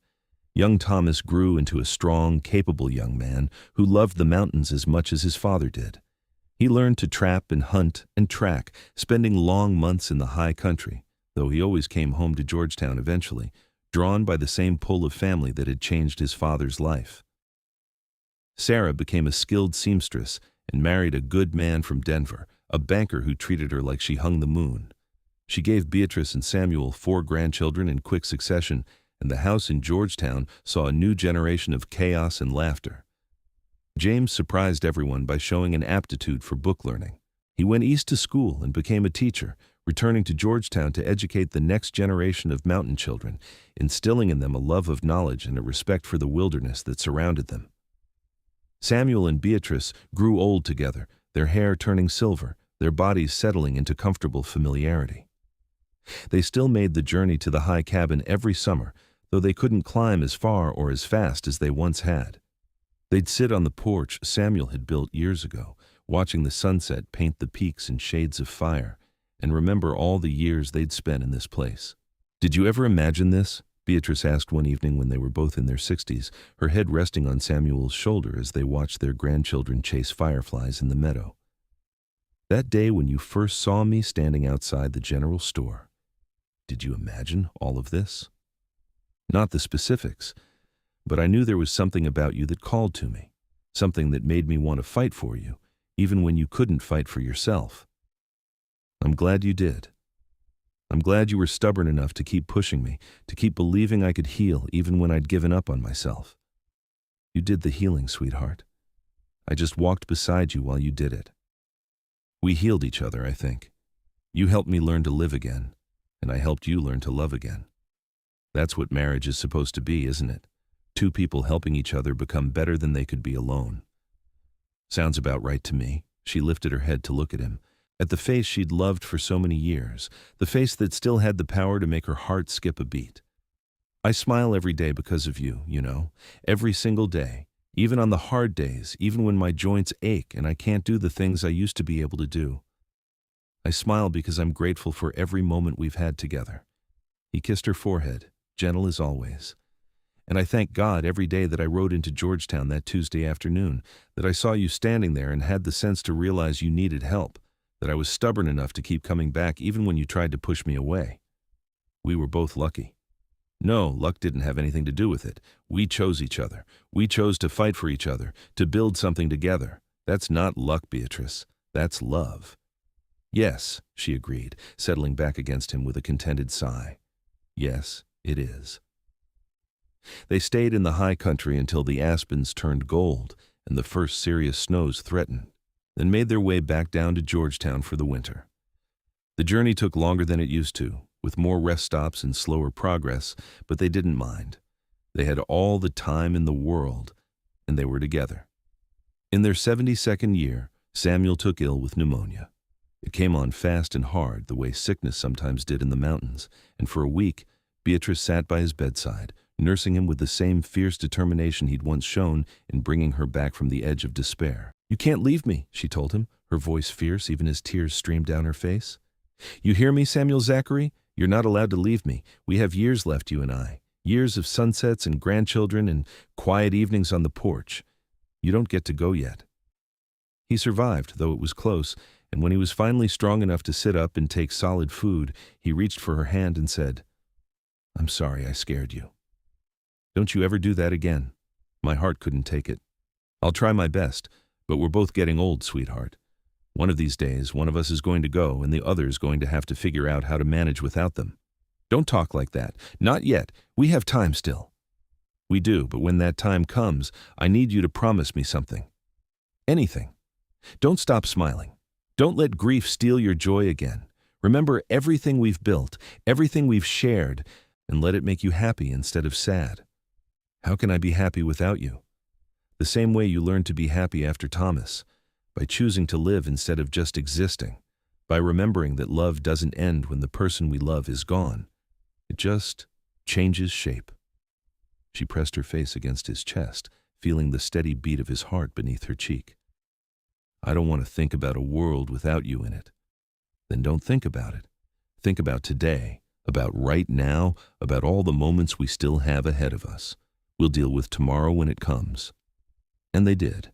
Young Thomas grew into a strong, capable young man who loved the mountains as much as his father did. He learned to trap and hunt and track, spending long months in the high country, though he always came home to Georgetown eventually, drawn by the same pull of family that had changed his father's life. Sarah became a skilled seamstress and married a good man from Denver, a banker who treated her like she hung the moon. She gave Beatrice and Samuel 4 grandchildren in quick succession, and the house in Georgetown saw a new generation of chaos and laughter. James surprised everyone by showing an aptitude for book learning. He went east to school and became a teacher, returning to Georgetown to educate the next generation of mountain children, instilling in them a love of knowledge and a respect for the wilderness that surrounded them. Samuel and Beatrice grew old together, their hair turning silver, their bodies settling into comfortable familiarity. They still made the journey to the high cabin every summer, though they couldn't climb as far or as fast as they once had. They'd sit on the porch Samuel had built years ago, watching the sunset paint the peaks in shades of fire, and remember all the years they'd spent in this place. "Did you ever imagine this?" Beatrice asked one evening when they were both in their 60s, her head resting on Samuel's shoulder as they watched their grandchildren chase fireflies in the meadow. "That day when you first saw me standing outside the general store, did you imagine all of this?" "Not the specifics, but I knew there was something about you that called to me, something that made me want to fight for you, even when you couldn't fight for yourself. I'm glad you did. I'm glad you were stubborn enough to keep pushing me, to keep believing I could heal even when I'd given up on myself. You did the healing, sweetheart. I just walked beside you while you did it. We healed each other, I think. You helped me learn to live again, and I helped you learn to love again. That's what marriage is supposed to be, isn't it? 2 people helping each other become better than they could be alone." "Sounds about right to me." She lifted her head to look at him, at the face she'd loved for so many years, the face that still had the power to make her heart skip a beat. "I smile every day because of you, you know, every single day, even on the hard days, even when my joints ache and I can't do the things I used to be able to do. I smile because I'm grateful for every moment we've had together." He kissed her forehead, gentle as always. "And I thank God every day that I rode into Georgetown that Tuesday afternoon, that I saw you standing there and had the sense to realize you needed help, that I was stubborn enough to keep coming back even when you tried to push me away. We were both lucky." "No, luck didn't have anything to do with it. We chose each other. We chose to fight for each other, to build something together. That's not luck, Beatrice. That's love." "Yes," she agreed, settling back against him with a contented sigh. "Yes, it is." They stayed in the high country until the aspens turned gold and the first serious snows threatened, then made their way back down to Georgetown for the winter. The journey took longer than it used to, with more rest stops and slower progress, but they didn't mind. They had all the time in the world, and they were together. In their 72nd year, Samuel took ill with pneumonia. It came on fast and hard, the way sickness sometimes did in the mountains, and for a week, Beatrice sat by his bedside, nursing him with the same fierce determination he'd once shown in bringing her back from the edge of despair. "You can't leave me," she told him, her voice fierce even as tears streamed down her face. "You hear me, Samuel Zachary? You're not allowed to leave me. We have years left, you and I. Years of sunsets and grandchildren and quiet evenings on the porch. You don't get to go yet." He survived, though it was close, and when he was finally strong enough to sit up and take solid food, he reached for her hand and said, "I'm sorry I scared you. Don't you ever do that again. My heart couldn't take it. I'll try my best, but we're both getting old, sweetheart. One of these days, one of us is going to go, and the other is going to have to figure out how to manage without them. Don't talk like that. Not yet. We have time still." "We do, but when that time comes, I need you to promise me something. Anything. Don't stop smiling. Don't let grief steal your joy again. Remember everything we've built, everything we've shared, and let it make you happy instead of sad. How can I be happy without you? The same way you learned to be happy after Thomas, by choosing to live instead of just existing, by remembering that love doesn't end when the person we love is gone. It just changes shape." She pressed her face against his chest, feeling the steady beat of his heart beneath her cheek. "I don't want to think about a world without you in it." "Then don't think about it. Think about today, about right now, about all the moments we still have ahead of us. We'll deal with tomorrow when it comes." And they did.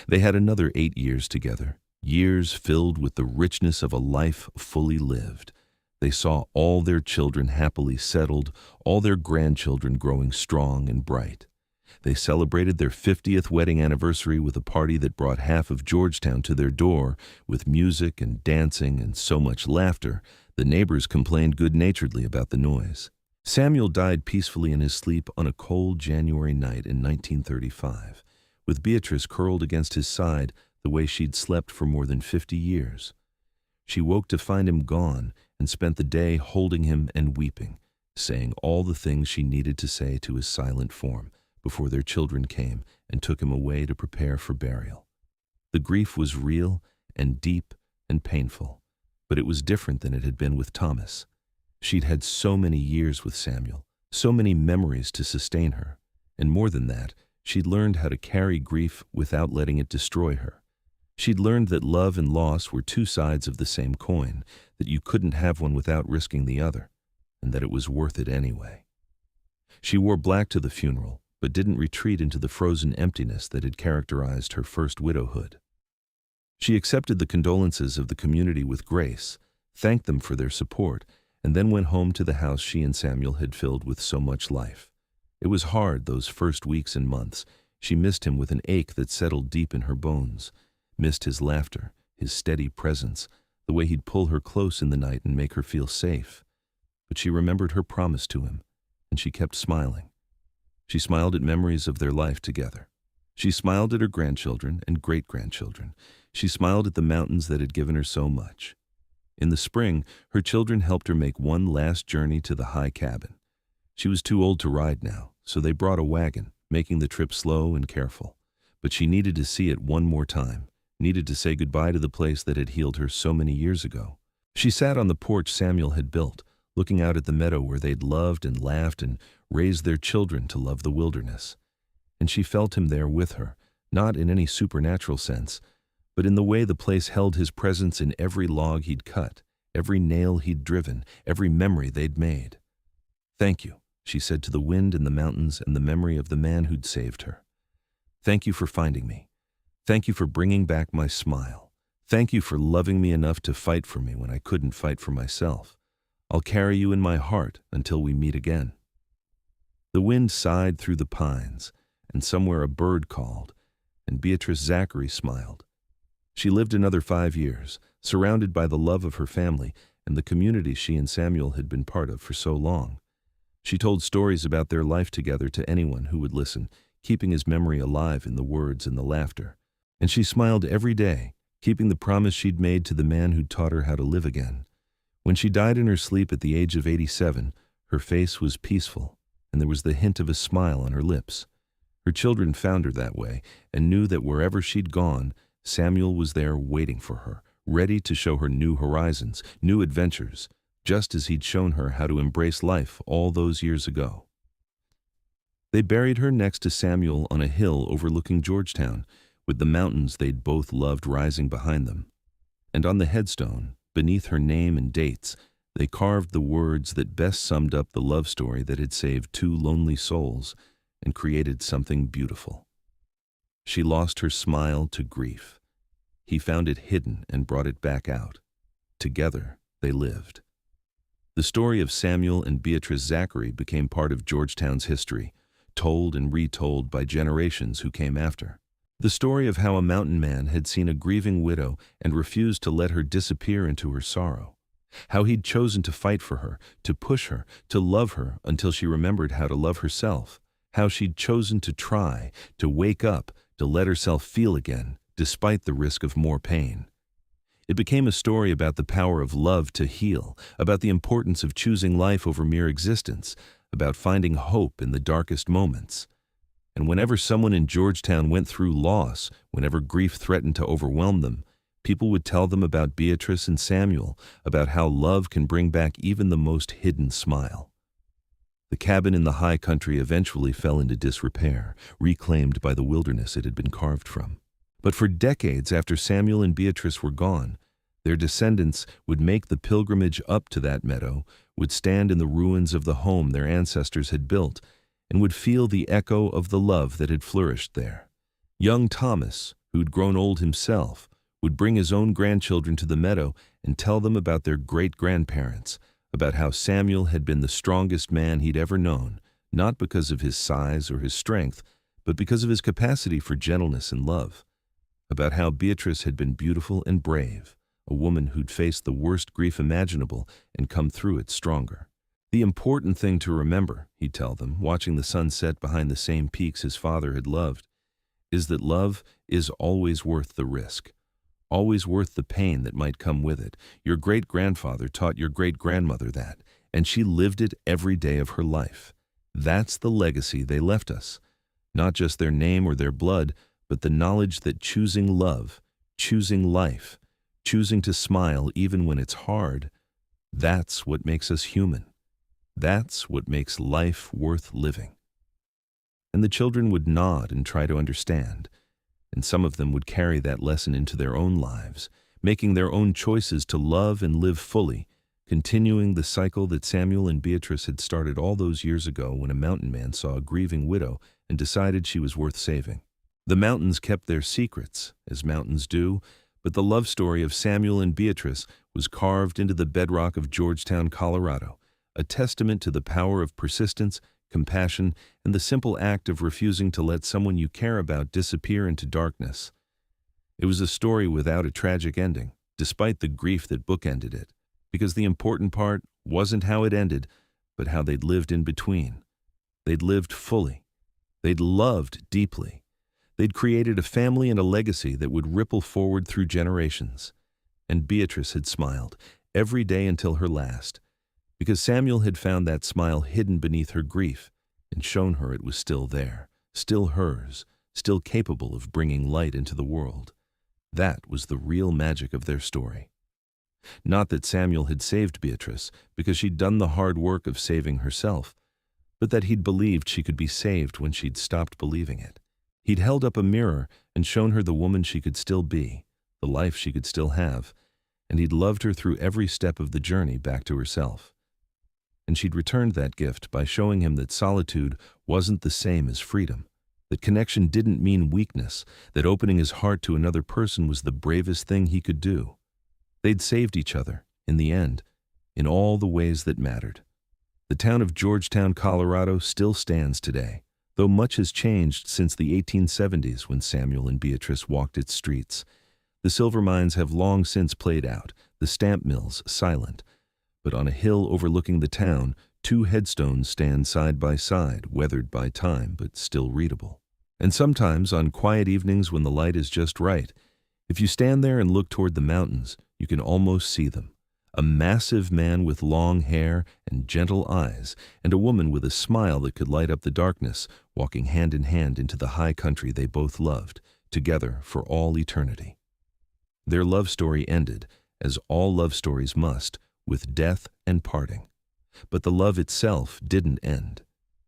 They had another 8 years together, years filled with the richness of a life fully lived. They saw all their children happily settled, all their grandchildren growing strong and bright. They celebrated their 50th wedding anniversary with a party that brought half of Georgetown to their door, with music and dancing and so much laughter, the neighbors complained good-naturedly about the noise. Samuel died peacefully in his sleep on a cold January night in 1935, with Beatrice curled against his side the way she'd slept for more than 50 years. She woke to find him gone and spent the day holding him and weeping, saying all the things she needed to say to his silent form before their children came and took him away to prepare for burial. The grief was real and deep and painful, but it was different than it had been with Thomas. She'd had so many years with Samuel, so many memories to sustain her, and more than that, she'd learned how to carry grief without letting it destroy her. She'd learned that love and loss were two sides of the same coin, that you couldn't have one without risking the other, and that it was worth it anyway. She wore black to the funeral, but didn't retreat into the frozen emptiness that had characterized her first widowhood. She accepted the condolences of the community with grace, thanked them for their support, and then went home to the house she and Samuel had filled with so much life. It was hard those first weeks and months. She missed him with an ache that settled deep in her bones, missed his laughter, his steady presence, the way he'd pull her close in the night and make her feel safe. But she remembered her promise to him, and she kept smiling. She smiled at memories of their life together. She smiled at her grandchildren and great-grandchildren. She smiled at the mountains that had given her so much. In the spring, her children helped her make one last journey to the high cabin. She was too old to ride now, so they brought a wagon, making the trip slow and careful. But she needed to see it one more time, needed to say goodbye to the place that had healed her so many years ago. She sat on the porch Samuel had built, looking out at the meadow where they'd loved and laughed and raised their children to love the wilderness. And she felt him there with her, not in any supernatural sense, but in the way the place held his presence in every log he'd cut, every nail he'd driven, every memory they'd made. "Thank you," she said to the wind and the mountains and the memory of the man who'd saved her. "Thank you for finding me. Thank you for bringing back my smile. Thank you for loving me enough to fight for me when I couldn't fight for myself. I'll carry you in my heart until we meet again." The wind sighed through the pines, and somewhere a bird called, and Beatrice Zachary smiled. She lived another 5 years, surrounded by the love of her family and the community she and Samuel had been part of for so long. She told stories about their life together to anyone who would listen, keeping his memory alive in the words and the laughter. And she smiled every day, keeping the promise she'd made to the man who'd taught her how to live again. When she died in her sleep at the age of 87, her face was peaceful, and there was the hint of a smile on her lips. Her children found her that way, and knew that wherever she'd gone, Samuel was there waiting for her, ready to show her new horizons, new adventures, just as he'd shown her how to embrace life all those years ago. They buried her next to Samuel on a hill overlooking Georgetown, with the mountains they'd both loved rising behind them. And on the headstone, beneath her name and dates, they carved the words that best summed up the love story that had saved 2 lonely souls and created something beautiful. She lost her smile to grief. He found it hidden and brought it back out. Together, they lived. The story of Samuel and Beatrice Zachary became part of Georgetown's history, told and retold by generations who came after. The story of how a mountain man had seen a grieving widow and refused to let her disappear into her sorrow. How he'd chosen to fight for her, to push her, to love her until she remembered how to love herself. How she'd chosen to try, to wake up, to let herself feel again, despite the risk of more pain. It became a story about the power of love to heal, about the importance of choosing life over mere existence, about finding hope in the darkest moments. And whenever someone in Georgetown went through loss, whenever grief threatened to overwhelm them, people would tell them about Beatrice and Samuel, about how love can bring back even the most hidden smile. The cabin in the high country eventually fell into disrepair, reclaimed by the wilderness it had been carved from. But for decades after Samuel and Beatrice were gone, their descendants would make the pilgrimage up to that meadow, would stand in the ruins of the home their ancestors had built, and would feel the echo of the love that had flourished there. Young Thomas, who'd grown old himself, would bring his own grandchildren to the meadow and tell them about their great-grandparents, about how Samuel had been the strongest man he'd ever known, not because of his size or his strength, but because of his capacity for gentleness and love. About how Beatrice had been beautiful and brave, a woman who'd faced the worst grief imaginable and come through it stronger. The important thing to remember, he'd tell them, watching the sun set behind the same peaks his father had loved, is that love is always worth the risk, always worth the pain that might come with it. Your great-grandfather taught your great-grandmother that, and she lived it every day of her life. That's the legacy they left us. Not just their name or their blood, but the knowledge that choosing love, choosing life, choosing to smile even when it's hard, that's what makes us human. That's what makes life worth living. And the children would nod and try to understand, and some of them would carry that lesson into their own lives, making their own choices to love and live fully, continuing the cycle that Samuel and Beatrice had started all those years ago when a mountain man saw a grieving widow and decided she was worth saving. The mountains kept their secrets, as mountains do, but the love story of Samuel and Beatrice was carved into the bedrock of Georgetown, Colorado, a testament to the power of persistence, compassion, and the simple act of refusing to let someone you care about disappear into darkness. It was a story without a tragic ending, despite the grief that bookended it, because the important part wasn't how it ended, but how they'd lived in between. They'd lived fully. They'd loved deeply. They'd created a family and a legacy that would ripple forward through generations. And Beatrice had smiled every day until her last, because Samuel had found that smile hidden beneath her grief and shown her it was still there, still hers, still capable of bringing light into the world. That was the real magic of their story. Not that Samuel had saved Beatrice because she'd done the hard work of saving herself, but that he'd believed she could be saved when she'd stopped believing it. He'd held up a mirror and shown her the woman she could still be, the the life she could still have, and he'd loved her through every step of the journey back to herself. And she'd returned that gift by showing him that solitude wasn't the same as freedom, that connection didn't mean weakness, that opening his heart to another person was the bravest thing he could do. They'd saved each other, in the end, in all the ways that mattered. The town of Georgetown, Colorado still stands today, though much has changed since the 1870s when Samuel and Beatrice walked its streets. The silver mines have long since played out, the stamp mills silent. But on a hill overlooking the town, two headstones stand side by side, weathered by time but still readable. And sometimes, on quiet evenings when the light is just right, if you stand there and look toward the mountains, you can almost see them. A massive man with long hair and gentle eyes, and a woman with a smile that could light up the darkness, walking hand in hand into the high country they both loved, together for all eternity. Their love story ended, as all love stories must, with death and parting. But the love itself didn't end.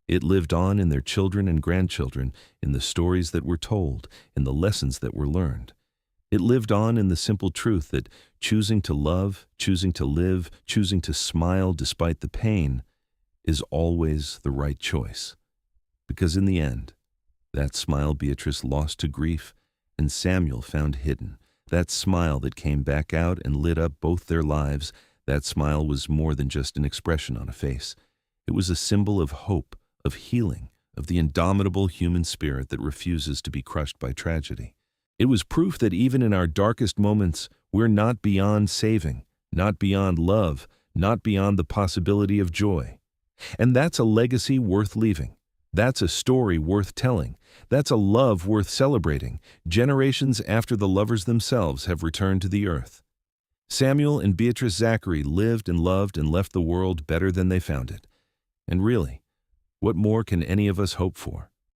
It lived on in their children and grandchildren, in the stories that were told, in the lessons that were learned. It lived on in the simple truth that choosing to love, choosing to live, choosing to smile despite the pain is always the right choice. Because in the end, that smile Beatrice lost to grief and Samuel found hidden, that smile that came back out and lit up both their lives, that smile was more than just an expression on a face. It was a symbol of hope, of healing, of the indomitable human spirit that refuses to be crushed by tragedy. It was proof that even in our darkest moments, we're not beyond saving, not beyond love, not beyond the possibility of joy. And that's a legacy worth leaving. That's a story worth telling. That's a love worth celebrating, generations after the lovers themselves have returned to the earth. Samuel and Beatrice Zachary lived and loved and left the world better than they found it. And really, what more can any of us hope for?